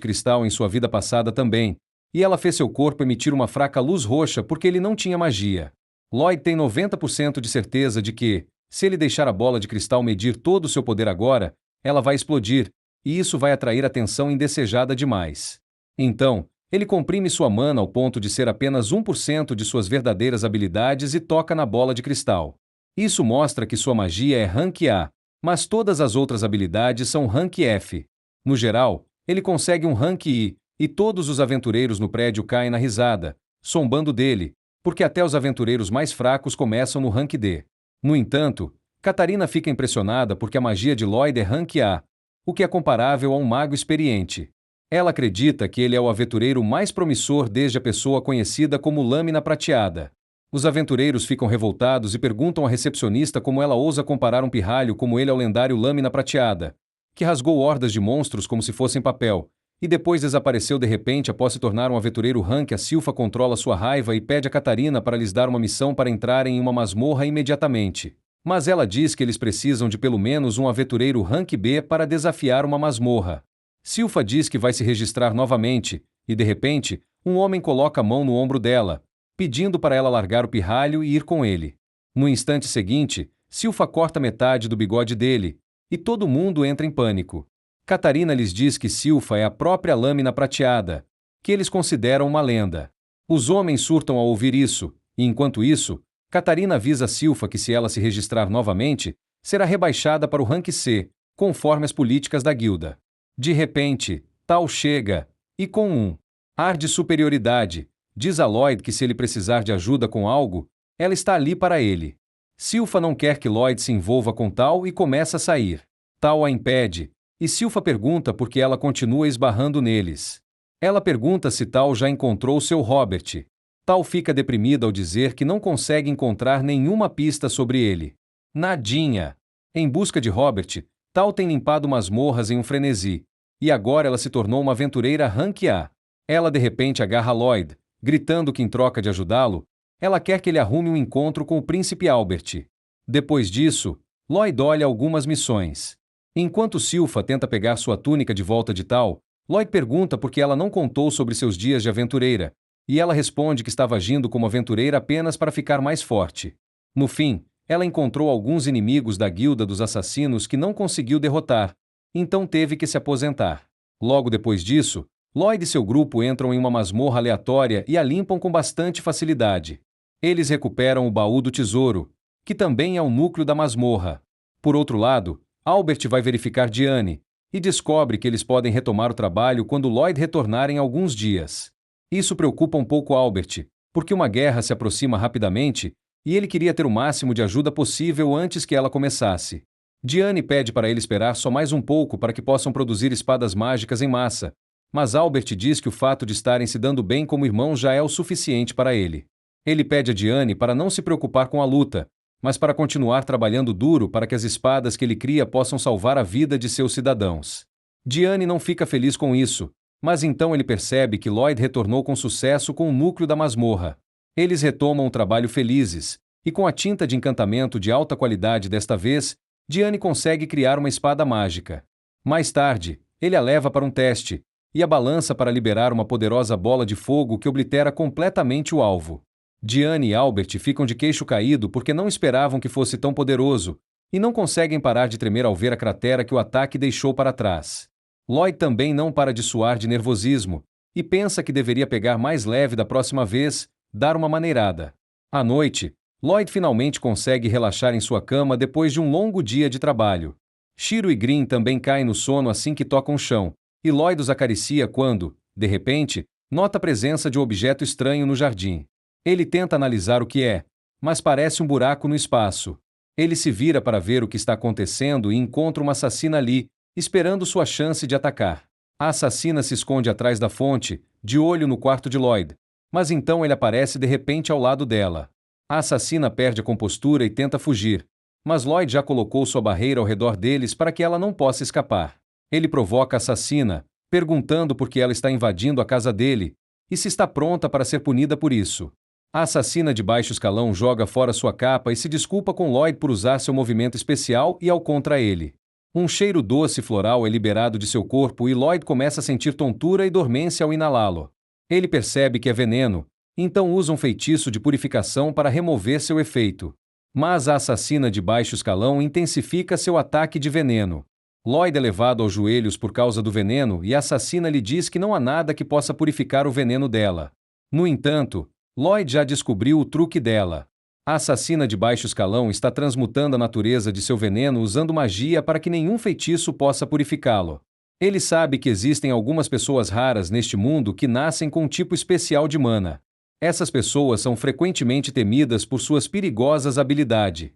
cristal em sua vida passada também, e ela fez seu corpo emitir uma fraca luz roxa porque ele não tinha magia. Lloyd tem 90% de certeza de que, se ele deixar a bola de cristal medir todo o seu poder agora, ela vai explodir, e isso vai atrair atenção indesejada demais. Então, ele comprime sua mana ao ponto de ser apenas 1% de suas verdadeiras habilidades e toca na bola de cristal. Isso mostra que sua magia é Rank A, mas todas as outras habilidades são Rank F. No geral, ele consegue um Rank I, e todos os aventureiros no prédio caem na risada, zombando dele, porque até os aventureiros mais fracos começam no Rank D. No entanto, Catarina fica impressionada porque a magia de Lloyd é Rank A, o que é comparável a um mago experiente. Ela acredita que ele é o aventureiro mais promissor desde a pessoa conhecida como Lâmina Prateada. Os aventureiros ficam revoltados e perguntam à recepcionista como ela ousa comparar um pirralho como ele ao lendário Lâmina Prateada, que rasgou hordas de monstros como se fossem papel, e depois desapareceu de repente após se tornar um aventureiro rank. A Silpha controla sua raiva e pede a Catarina para lhes dar uma missão para entrarem em uma masmorra imediatamente. Mas ela diz que eles precisam de pelo menos um aventureiro rank B para desafiar uma masmorra. Silpha diz que vai se registrar novamente, e de repente, um homem coloca a mão no ombro dela, pedindo para ela largar o pirralho e ir com ele. No instante seguinte, Silpha corta metade do bigode dele, e todo mundo entra em pânico. Catarina lhes diz que Silpha é a própria Lâmina Prateada, que eles consideram uma lenda. Os homens surtam ao ouvir isso, e enquanto isso, Catarina avisa Silpha que se ela se registrar novamente, será rebaixada para o rank C, conforme as políticas da guilda. De repente, Tal chega, e com um ar de superioridade, diz a Lloyd que se ele precisar de ajuda com algo, ela está ali para ele. Silpha não quer que Lloyd se envolva com Tal e começa a sair. Tal a impede, e Silpha pergunta por que ela continua esbarrando neles. Ela pergunta se Tal já encontrou seu Robert. Tal fica deprimida ao dizer que não consegue encontrar nenhuma pista sobre ele. Nadinha. Em busca de Robert, Tal tem limpado masmorras em um frenesi, e agora ela se tornou uma aventureira rank A. Ela de repente agarra Lloyd, gritando que em troca de ajudá-lo, ela quer que ele arrume um encontro com o príncipe Albert. Depois disso, Lloyd olha algumas missões. Enquanto Silpha tenta pegar sua túnica de volta de Tal, Lloyd pergunta por que ela não contou sobre seus dias de aventureira, e ela responde que estava agindo como aventureira apenas para ficar mais forte. No fim, ela encontrou alguns inimigos da guilda dos assassinos que não conseguiu derrotar, então teve que se aposentar. Logo depois disso, Lloyd e seu grupo entram em uma masmorra aleatória e a limpam com bastante facilidade. Eles recuperam o baú do tesouro, que também é o núcleo da masmorra. Por outro lado, Albert vai verificar Diane, e descobre que eles podem retomar o trabalho quando Lloyd retornar em alguns dias. Isso preocupa um pouco Albert, porque uma guerra se aproxima rapidamente, e ele queria ter o máximo de ajuda possível antes que ela começasse. Diane pede para ele esperar só mais um pouco para que possam produzir espadas mágicas em massa, mas Albert diz que o fato de estarem se dando bem como irmãos já é o suficiente para ele. Ele pede a Diane para não se preocupar com a luta, mas para continuar trabalhando duro para que as espadas que ele cria possam salvar a vida de seus cidadãos. Diane não fica feliz com isso, Mas então ele percebe que Lloyd retornou com sucesso com o núcleo da masmorra. Eles retomam o trabalho felizes, e com a tinta de encantamento de alta qualidade desta vez, Diane consegue criar uma espada mágica. Mais tarde, ele a leva para um teste, e a balança para liberar uma poderosa bola de fogo que oblitera completamente o alvo. Diane e Albert ficam de queixo caído porque não esperavam que fosse tão poderoso, e não conseguem parar de tremer ao ver a cratera que o ataque deixou para trás. Lloyd também não para de suar de nervosismo, e pensa que deveria pegar mais leve da próxima vez, dar uma maneirada. À noite, Lloyd finalmente consegue relaxar em sua cama depois de um longo dia de trabalho. Shiro e Green também caem no sono assim que tocam o chão, e Lloyd os acaricia quando, de repente, nota a presença de um objeto estranho no jardim. Ele tenta analisar o que é, mas parece um buraco no espaço. Ele se vira para ver o que está acontecendo e encontra uma assassina ali, esperando sua chance de atacar. A assassina se esconde atrás da fonte, de olho no quarto de Lloyd, mas então ele aparece de repente ao lado dela. A assassina perde a compostura e tenta fugir, mas Lloyd já colocou sua barreira ao redor deles para que ela não possa escapar. Ele provoca a assassina, perguntando por que ela está invadindo a casa dele, e se está pronta para ser punida por isso. A assassina de baixo escalão joga fora sua capa e se desculpa com Lloyd por usar seu movimento especial e ao contra ele. Um cheiro doce e floral é liberado de seu corpo e Lloyd começa a sentir tontura e dormência ao inalá-lo. Ele percebe que é veneno, então usa um feitiço de purificação para remover seu efeito. Mas a assassina de baixo escalão intensifica seu ataque de veneno. Lloyd é levado aos joelhos por causa do veneno e a assassina lhe diz que não há nada que possa purificar o veneno dela. No entanto, Lloyd já descobriu o truque dela. A assassina de baixo escalão está transmutando a natureza de seu veneno usando magia para que nenhum feitiço possa purificá-lo. Ele sabe que existem algumas pessoas raras neste mundo que nascem com um tipo especial de mana. Essas pessoas são frequentemente temidas por suas perigosas habilidades.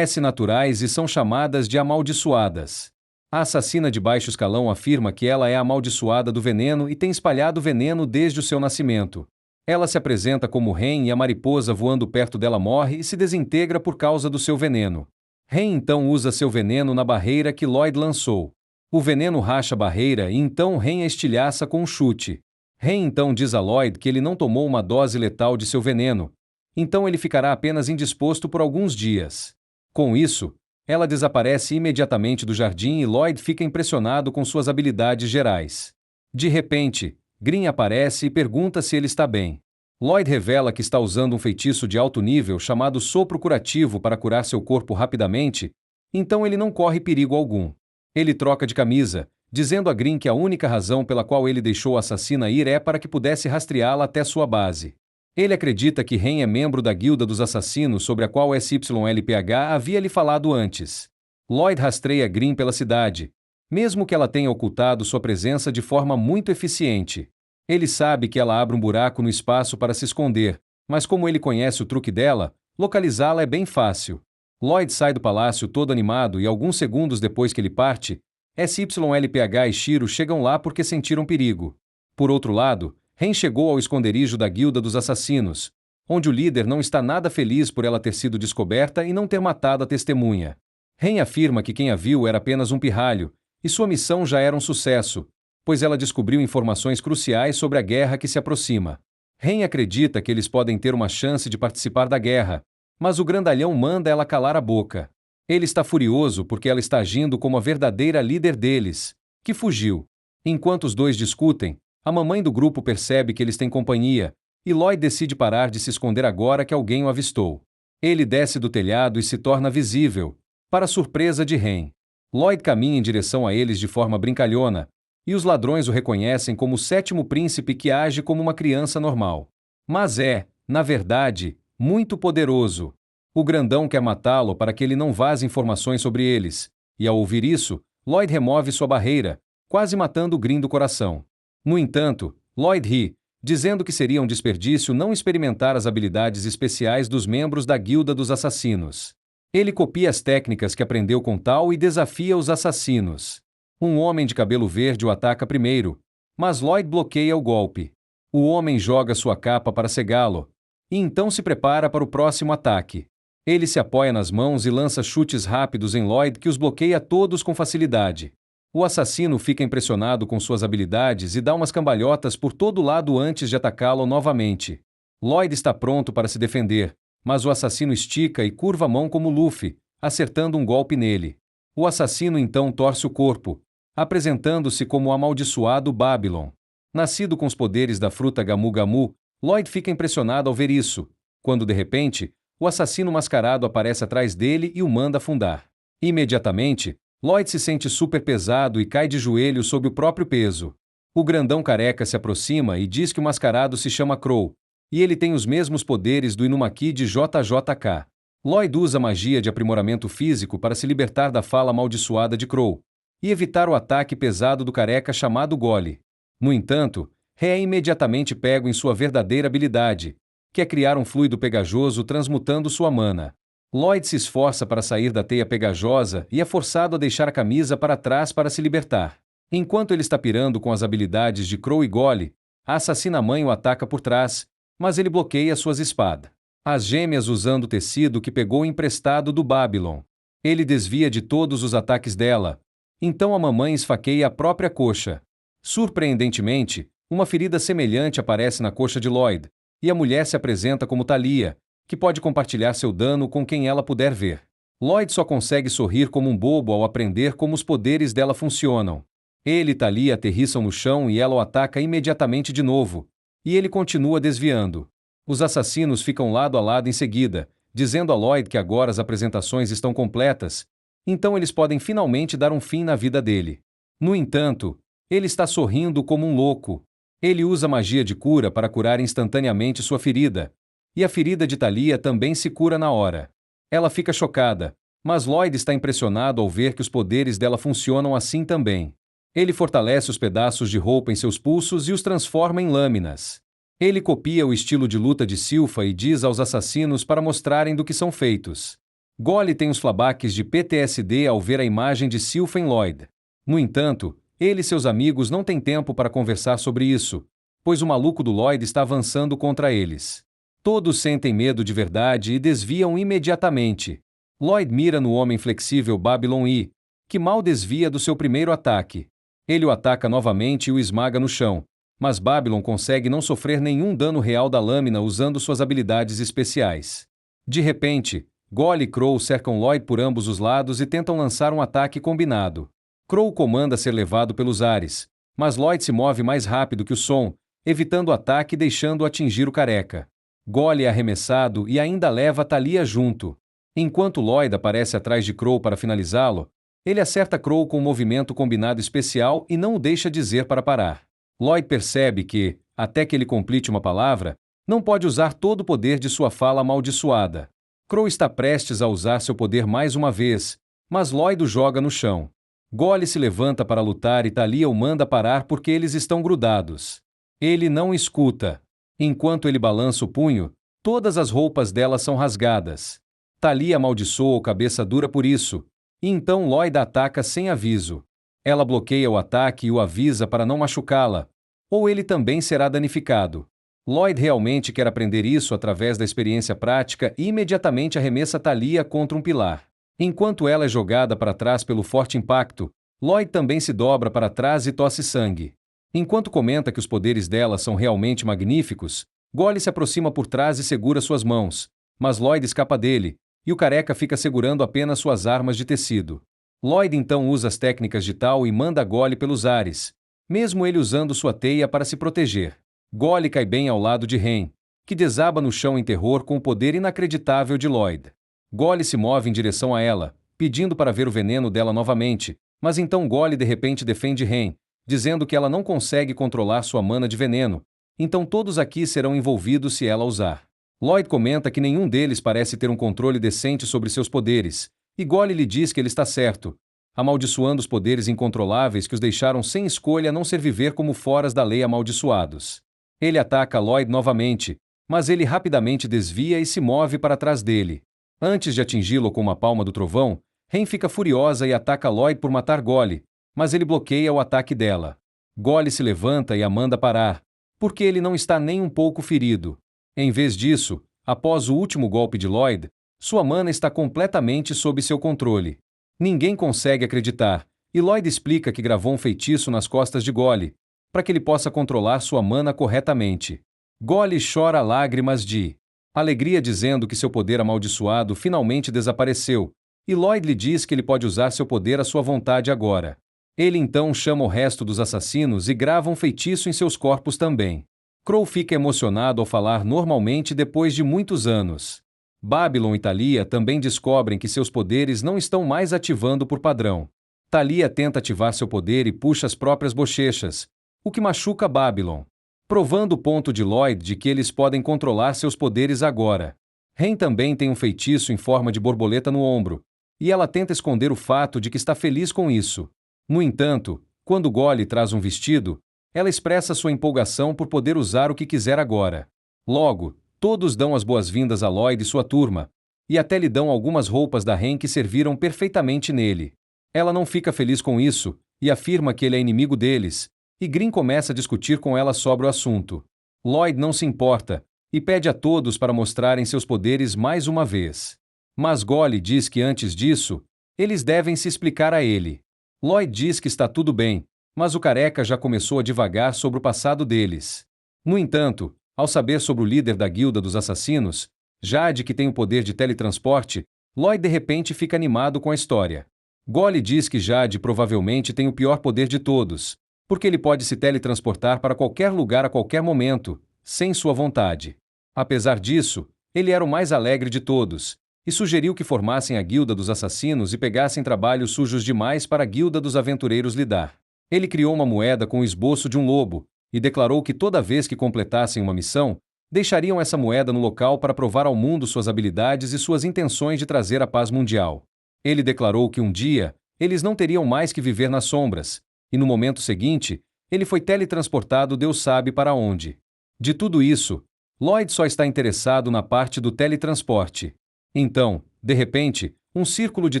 Naturais e são chamadas de amaldiçoadas. A assassina de baixo escalão afirma que ela é amaldiçoada do veneno e tem espalhado veneno desde o seu nascimento. Ela se apresenta como Ren e a mariposa voando perto dela morre e se desintegra por causa do seu veneno. Ren então usa seu veneno na barreira que Lloyd lançou. O veneno racha a barreira e então Ren a estilhaça com um chute. Ren então diz a Lloyd que ele não tomou uma dose letal de seu veneno, então ele ficará apenas indisposto por alguns dias. Com isso, ela desaparece imediatamente do jardim e Lloyd fica impressionado com suas habilidades gerais. De repente, Green aparece e pergunta se ele está bem. Lloyd revela que está usando um feitiço de alto nível chamado Sopro Curativo para curar seu corpo rapidamente, então ele não corre perigo algum. Ele troca de camisa, dizendo a Green que a única razão pela qual ele deixou a assassina ir é para que pudesse rastreá-la até sua base. Ele acredita que Ren é membro da Guilda dos Assassinos sobre a qual SYLPH havia lhe falado antes. Lloyd rastreia Green pela cidade, mesmo que ela tenha ocultado sua presença de forma muito eficiente. Ele sabe que ela abre um buraco no espaço para se esconder, mas como ele conhece o truque dela, localizá-la é bem fácil. Lloyd sai do palácio todo animado e alguns segundos depois que ele parte, SYLPH e Shiro chegam lá porque sentiram perigo. Por outro lado, Ren chegou ao esconderijo da Guilda dos Assassinos, onde o líder não está nada feliz por ela ter sido descoberta e não ter matado a testemunha. Ren afirma que quem a viu era apenas um pirralho, e sua missão já era um sucesso, pois ela descobriu informações cruciais sobre a guerra que se aproxima. Ren acredita que eles podem ter uma chance de participar da guerra, mas o grandalhão manda ela calar a boca. Ele está furioso porque ela está agindo como a verdadeira líder deles, que fugiu. Enquanto os dois discutem, a mamãe do grupo percebe que eles têm companhia, e Lloyd decide parar de se esconder agora que alguém o avistou. Ele desce do telhado e se torna visível, para surpresa de Ren. Lloyd caminha em direção a eles de forma brincalhona, e os ladrões o reconhecem como o sétimo príncipe que age como uma criança normal. Mas é, na verdade, muito poderoso. O grandão quer matá-lo para que ele não vaze informações sobre eles, e ao ouvir isso, Lloyd remove sua barreira, quase matando o Green do coração. No entanto, Lloyd ri, dizendo que seria um desperdício não experimentar as habilidades especiais dos membros da Guilda dos Assassinos. Ele copia as técnicas que aprendeu com Tal e desafia os assassinos. Um homem de cabelo verde o ataca primeiro, mas Lloyd bloqueia o golpe. O homem joga sua capa para cegá-lo, e então se prepara para o próximo ataque. Ele se apoia nas mãos e lança chutes rápidos em Lloyd que os bloqueia todos com facilidade. O assassino fica impressionado com suas habilidades e dá umas cambalhotas por todo lado antes de atacá-lo novamente. Lloyd está pronto para se defender, mas o assassino estica e curva a mão como Luffy, acertando um golpe nele. O assassino então torce o corpo, apresentando-se como o amaldiçoado Babylon. Nascido com os poderes da fruta Gamu Gamu, Lloyd fica impressionado ao ver isso, quando de repente, o assassino mascarado aparece atrás dele e o manda afundar. Imediatamente, Lloyd se sente super pesado e cai de joelhos sob o próprio peso. O grandão careca se aproxima e diz que o mascarado se chama Crow, e ele tem os mesmos poderes do Inumaki de JJK. Lloyd usa magia de aprimoramento físico para se libertar da fala amaldiçoada de Crow e evitar o ataque pesado do careca chamado Gole. No entanto, é imediatamente pego em sua verdadeira habilidade, que é criar um fluido pegajoso transmutando sua mana. Lloyd se esforça para sair da teia pegajosa e é forçado a deixar a camisa para trás para se libertar. Enquanto ele está pirando com as habilidades de Crow e Gole, a assassina-mãe o ataca por trás, mas ele bloqueia suas espadas. As gêmeas usando o tecido que pegou emprestado do Babylon. Ele desvia de todos os ataques dela. Então a mamãe esfaqueia a própria coxa. Surpreendentemente, uma ferida semelhante aparece na coxa de Lloyd, e a mulher se apresenta como Thalia, que pode compartilhar seu dano com quem ela puder ver. Lloyd só consegue sorrir como um bobo ao aprender como os poderes dela funcionam. Ele e Thalia aterrissam no chão e ela o ataca imediatamente de novo, e ele continua desviando. Os assassinos ficam lado a lado em seguida, dizendo a Lloyd que agora as apresentações estão completas, então eles podem finalmente dar um fim na vida dele. No entanto, ele está sorrindo como um louco. Ele usa magia de cura para curar instantaneamente sua ferida, e a ferida de Thalia também se cura na hora. Ela fica chocada, mas Lloyd está impressionado ao ver que os poderes dela funcionam assim também. Ele fortalece os pedaços de roupa em seus pulsos e os transforma em lâminas. Ele copia o estilo de luta de Silpha e diz aos assassinos para mostrarem do que são feitos. Gole tem os flabaques de PTSD ao ver a imagem de Silpha em Lloyd. No entanto, ele e seus amigos não têm tempo para conversar sobre isso, pois o maluco do Lloyd está avançando contra eles. Todos sentem medo de verdade e desviam imediatamente. Lloyd mira no homem flexível Babylon E, que mal desvia do seu primeiro ataque. Ele o ataca novamente e o esmaga no chão, mas Babylon consegue não sofrer nenhum dano real da lâmina usando suas habilidades especiais. De repente, Gole e Crow cercam Lloyd por ambos os lados e tentam lançar um ataque combinado. Crow comanda ser levado pelos ares, mas Lloyd se move mais rápido que o som, evitando o ataque e deixando-o atingir o careca. Gole é arremessado e ainda leva Thalia junto. Enquanto Lloyd aparece atrás de Crow para finalizá-lo, ele acerta Crow com um movimento combinado especial e não o deixa dizer para parar. Lloyd percebe que, até que ele complete uma palavra, não pode usar todo o poder de sua fala amaldiçoada. Crow está prestes a usar seu poder mais uma vez, mas Lloyd o joga no chão. Gole se levanta para lutar e Thalia o manda parar porque eles estão grudados. Ele não escuta. Enquanto ele balança o punho, todas as roupas dela são rasgadas. Thalia amaldiçoa o cabeça dura por isso, e então Lloyd a ataca sem aviso. Ela bloqueia o ataque e o avisa para não machucá-la, ou ele também será danificado. Lloyd realmente quer aprender isso através da experiência prática e imediatamente arremessa Thalia contra um pilar. Enquanto ela é jogada para trás pelo forte impacto, Lloyd também se dobra para trás e tosse sangue. Enquanto comenta que os poderes dela são realmente magníficos, Gole se aproxima por trás e segura suas mãos, mas Lloyd escapa dele, e o careca fica segurando apenas suas armas de tecido. Lloyd então usa as técnicas de Tal e manda Gole pelos ares, mesmo ele usando sua teia para se proteger. Gole cai bem ao lado de Ren, que desaba no chão em terror com o poder inacreditável de Lloyd. Gole se move em direção a ela, pedindo para ver o veneno dela novamente, mas então Gole de repente defende Ren, dizendo que ela não consegue controlar sua mana de veneno, então todos aqui serão envolvidos se ela usar. Lloyd comenta que nenhum deles parece ter um controle decente sobre seus poderes, e Gole lhe diz que ele está certo, amaldiçoando os poderes incontroláveis que os deixaram sem escolha a não ser viver como foras da lei amaldiçoados. Ele ataca Lloyd novamente, mas ele rapidamente desvia e se move para trás dele. Antes de atingi-lo com uma palma do trovão, Ren fica furiosa e ataca Lloyd por matar Gole, mas ele bloqueia o ataque dela. Gole se levanta e a manda parar, porque ele não está nem um pouco ferido. Em vez disso, após o último golpe de Lloyd, sua mana está completamente sob seu controle. Ninguém consegue acreditar, e Lloyd explica que gravou um feitiço nas costas de Golly, para que ele possa controlar sua mana corretamente. Golly chora lágrimas de alegria dizendo que seu poder amaldiçoado finalmente desapareceu, e Lloyd lhe diz que ele pode usar seu poder à sua vontade agora. Ele então chama o resto dos assassinos e grava um feitiço em seus corpos também. Crow fica emocionado ao falar normalmente depois de muitos anos. Babylon e Talia também descobrem que seus poderes não estão mais ativando por padrão. Talia tenta ativar seu poder e puxa as próprias bochechas, o que machuca Babylon, provando o ponto de Lloyd de que eles podem controlar seus poderes agora. Ren também tem um feitiço em forma de borboleta no ombro, e ela tenta esconder o fato de que está feliz com isso. No entanto, quando Golly traz um vestido, ela expressa sua empolgação por poder usar o que quiser agora. Logo, todos dão as boas-vindas a Lloyd e sua turma, e até lhe dão algumas roupas da Ren que serviram perfeitamente nele. Ela não fica feliz com isso, e afirma que ele é inimigo deles, e Green começa a discutir com ela sobre o assunto. Lloyd não se importa, e pede a todos para mostrarem seus poderes mais uma vez. Mas Golly diz que antes disso, eles devem se explicar a ele. Lloyd diz que está tudo bem, mas o careca já começou a divagar sobre o passado deles. No entanto, ao saber sobre o líder da guilda dos assassinos, Jade, que tem o poder de teletransporte, Lloyd de repente fica animado com a história. Golly diz que Jade provavelmente tem o pior poder de todos, porque ele pode se teletransportar para qualquer lugar a qualquer momento, sem sua vontade. Apesar disso, ele era o mais alegre de todos, e sugeriu que formassem a Guilda dos Assassinos e pegassem trabalhos sujos demais para a Guilda dos Aventureiros lidar. Ele criou uma moeda com o esboço de um lobo, e declarou que toda vez que completassem uma missão, deixariam essa moeda no local para provar ao mundo suas habilidades e suas intenções de trazer a paz mundial. Ele declarou que um dia, eles não teriam mais que viver nas sombras, e no momento seguinte, ele foi teletransportado Deus sabe para onde. De tudo isso, Lloyd só está interessado na parte do teletransporte. Então, de repente, um círculo de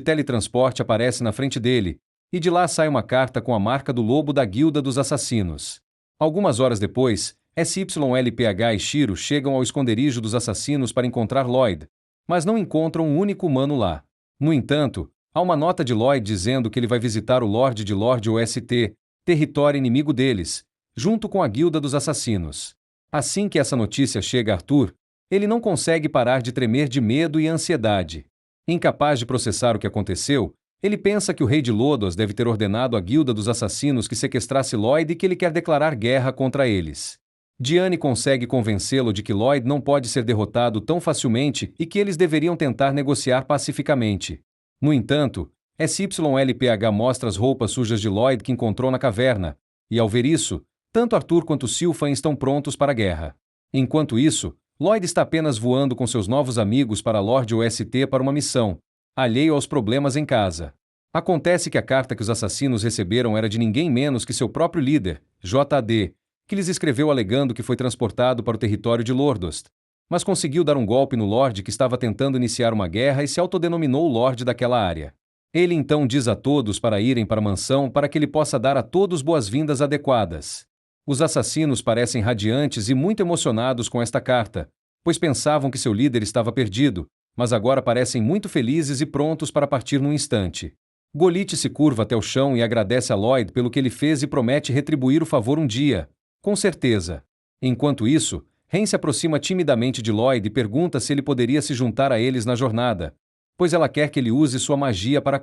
teletransporte aparece na frente dele, e de lá sai uma carta com a marca do lobo da Guilda dos Assassinos. Algumas horas depois, SYLPH e Shiro chegam ao esconderijo dos assassinos para encontrar Lloyd, mas não encontram um único humano lá. No entanto, há uma nota de Lloyd dizendo que ele vai visitar o Lorde de Lorde OST, território inimigo deles, junto com a Guilda dos Assassinos. Assim que essa notícia chega a Arthur, ele não consegue parar de tremer de medo e ansiedade. Incapaz de processar o que aconteceu, ele pensa que o rei de Lodos deve ter ordenado à Guilda dos Assassinos que sequestrasse Lloyd e que ele quer declarar guerra contra eles. Diane consegue convencê-lo de que Lloyd não pode ser derrotado tão facilmente e que eles deveriam tentar negociar pacificamente. No entanto, SYLPH mostra as roupas sujas de Lloyd que encontrou na caverna, e ao ver isso, tanto Arthur quanto Sylphan estão prontos para a guerra. Enquanto isso, Lloyd está apenas voando com seus novos amigos para Lorde OST para uma missão, alheio aos problemas em casa. Acontece que a carta que os assassinos receberam era de ninguém menos que seu próprio líder, JAD, que lhes escreveu alegando que foi transportado para o território de Lordost, mas conseguiu dar um golpe no Lorde que estava tentando iniciar uma guerra e se autodenominou o Lorde daquela área. Ele então diz a todos para irem para a mansão para que ele possa dar a todos boas-vindas adequadas. Os assassinos parecem radiantes e muito emocionados com esta carta, pois pensavam que seu líder estava perdido, mas agora parecem muito felizes e prontos para partir num instante. Golith se curva até o chão e agradece a Lloyd pelo que ele fez e promete retribuir o favor um dia, com certeza. Enquanto isso, Ren se aproxima timidamente de Lloyd e pergunta se ele poderia se juntar a eles na jornada, pois ela quer que ele use sua magia para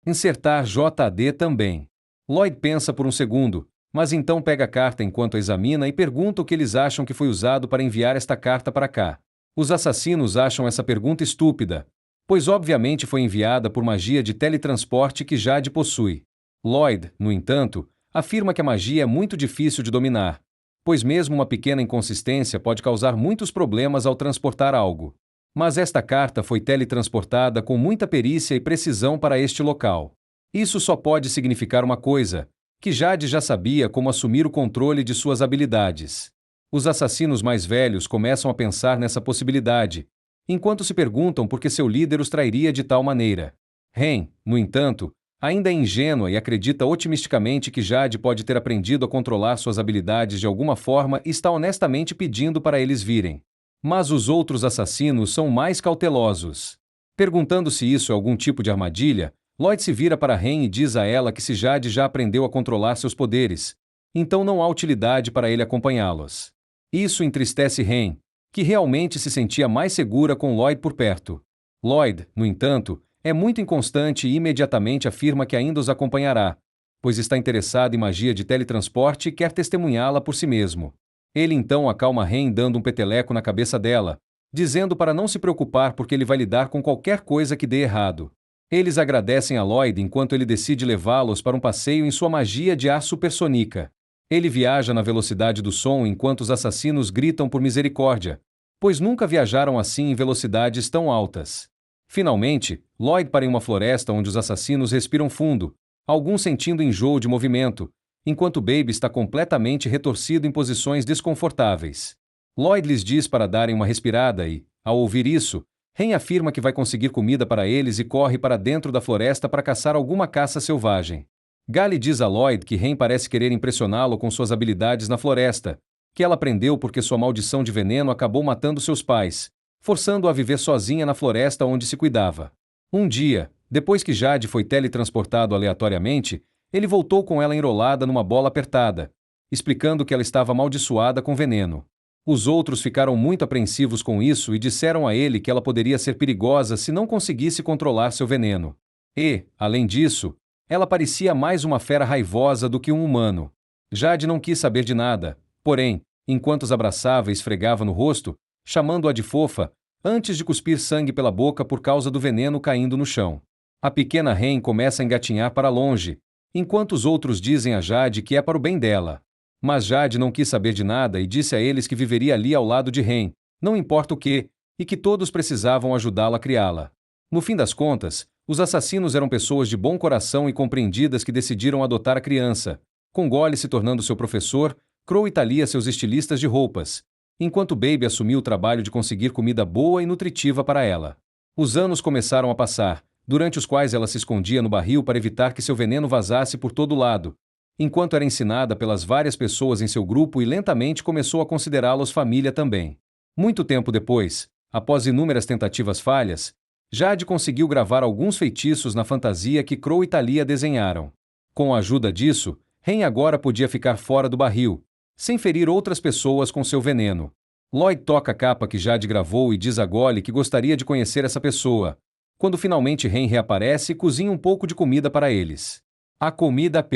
insertar JAD também. Lloyd pensa por um segundo, mas então pega a carta enquanto a examina e pergunta o que eles acham que foi usado para enviar esta carta para cá. Os assassinos acham essa pergunta estúpida, pois obviamente foi enviada por magia de teletransporte que Jade possui. Lloyd, no entanto, afirma que a magia é muito difícil de dominar, pois mesmo uma pequena inconsistência pode causar muitos problemas ao transportar algo. Mas esta carta foi teletransportada com muita perícia e precisão para este local. Isso só pode significar uma coisa, que Jade já sabia como assumir o controle de suas habilidades. Os assassinos mais velhos começam a pensar nessa possibilidade, enquanto se perguntam por que seu líder os trairia de tal maneira. Ren, no entanto, ainda é ingênua e acredita otimisticamente que Jade pode ter aprendido a controlar suas habilidades de alguma forma e está honestamente pedindo para eles virem. Mas os outros assassinos são mais cautelosos. Perguntando se isso é algum tipo de armadilha, Lloyd se vira para Ren e diz a ela que se Jade já aprendeu a controlar seus poderes, então não há utilidade para ele acompanhá-los. Isso entristece Ren, que realmente se sentia mais segura com Lloyd por perto. Lloyd, no entanto, é muito inconstante e imediatamente afirma que ainda os acompanhará, pois está interessado em magia de teletransporte e quer testemunhá-la por si mesmo. Ele então acalma Ren dando um peteleco na cabeça dela, dizendo para não se preocupar porque ele vai lidar com qualquer coisa que dê errado. Eles agradecem a Lloyd enquanto ele decide levá-los para um passeio em sua magia de ar supersônica. Ele viaja na velocidade do som enquanto os assassinos gritam por misericórdia, pois nunca viajaram assim em velocidades tão altas. Finalmente, Lloyd para em uma floresta onde os assassinos respiram fundo, alguns sentindo enjoo de movimento, enquanto Baby está completamente retorcido em posições desconfortáveis. Lloyd lhes diz para darem uma respirada e, ao ouvir isso, Ren afirma que vai conseguir comida para eles e corre para dentro da floresta para caçar alguma caça selvagem. Gally diz a Lloyd que Ren parece querer impressioná-lo com suas habilidades na floresta, que ela aprendeu porque sua maldição de veneno acabou matando seus pais, forçando-a a viver sozinha na floresta onde se cuidava. Um dia, depois que Jade foi teletransportado aleatoriamente, ele voltou com ela enrolada numa bola apertada, explicando que ela estava amaldiçoada com veneno. Os outros ficaram muito apreensivos com isso e disseram a ele que ela poderia ser perigosa se não conseguisse controlar seu veneno. E, além disso, ela parecia mais uma fera raivosa do que um humano. Jade não quis saber de nada, porém, enquanto os abraçava e esfregava no rosto, chamando-a de fofa, antes de cuspir sangue pela boca por causa do veneno caindo no chão. A pequena Ren começa a engatinhar para longe, enquanto os outros dizem a Jade que é para o bem dela. Mas Jade não quis saber de nada e disse a eles que viveria ali ao lado de Ren, não importa o que, e que todos precisavam ajudá-la a criá-la. No fim das contas, os assassinos eram pessoas de bom coração e compreendidas que decidiram adotar a criança, com Goli se tornando seu professor, Crow e Talia seus estilistas de roupas, enquanto Baby assumiu o trabalho de conseguir comida boa e nutritiva para ela. Os anos começaram a passar, durante os quais ela se escondia no barril para evitar que seu veneno vazasse por todo lado, enquanto era ensinada pelas várias pessoas em seu grupo e lentamente começou a considerá-los família também. Muito tempo depois, após inúmeras tentativas falhas, Jade conseguiu gravar alguns feitiços na fantasia que Crow e Talia desenharam. Com a ajuda disso, Ren agora podia ficar fora do barril, sem ferir outras pessoas com seu veneno. Lloyd toca a capa que Jade gravou e diz a Goli que gostaria de conhecer essa pessoa, quando finalmente Ren reaparece e cozinha um pouco de comida para eles. A comida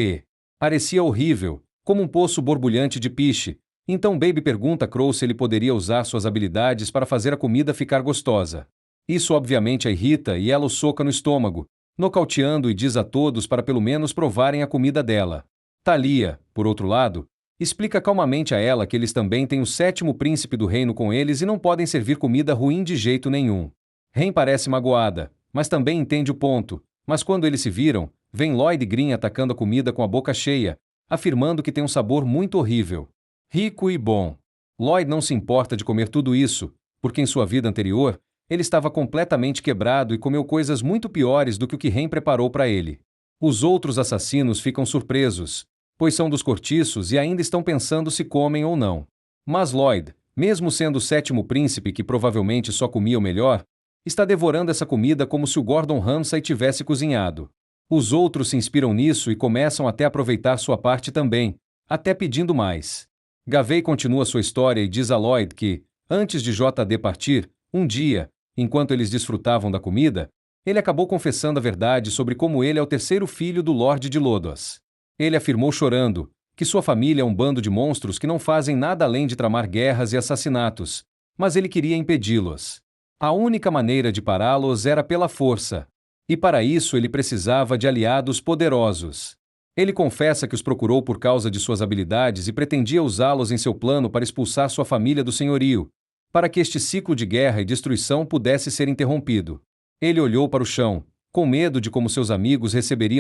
parecia horrível, como um poço borbulhante de piche, então Baby pergunta a Crow se ele poderia usar suas habilidades para fazer a comida ficar gostosa. Isso obviamente a irrita e ela o soca no estômago, nocauteando e diz a todos para pelo menos provarem a comida dela. Talia, por outro lado, explica calmamente a ela que eles também têm o 7º príncipe do reino com eles e não podem servir comida ruim de jeito nenhum. Ren parece magoada, mas também entende o ponto, mas quando eles se viram, vem Lloyd e Green atacando a comida com a boca cheia, afirmando que tem um sabor muito horrível. Rico e bom. Lloyd não se importa de comer tudo isso, porque em sua vida anterior, ele estava completamente quebrado e comeu coisas muito piores do que o que Ren preparou para ele. Os outros assassinos ficam surpresos, pois são dos cortiços e ainda estão pensando se comem ou não. Mas Lloyd, mesmo sendo o 7º príncipe que provavelmente só comia o melhor, está devorando essa comida como se o Gordon Ramsay tivesse cozinhado. Os outros se inspiram nisso e começam até a aproveitar sua parte também, até pedindo mais. Gavey continua sua história e diz a Lloyd que, antes de JD partir, um dia, enquanto eles desfrutavam da comida, ele acabou confessando a verdade sobre como ele é o 3º filho do Lorde de Lodos. Ele afirmou chorando que sua família é um bando de monstros que não fazem nada além de tramar guerras e assassinatos, mas ele queria impedi-los. A única maneira de pará-los era pela força. E para isso ele precisava de aliados poderosos. Ele confessa que os procurou por causa de suas habilidades e pretendia usá-los em seu plano para expulsar sua família do senhorio, para que este ciclo de guerra e destruição pudesse ser interrompido. Ele olhou para o chão, com medo de como seus amigos receberiam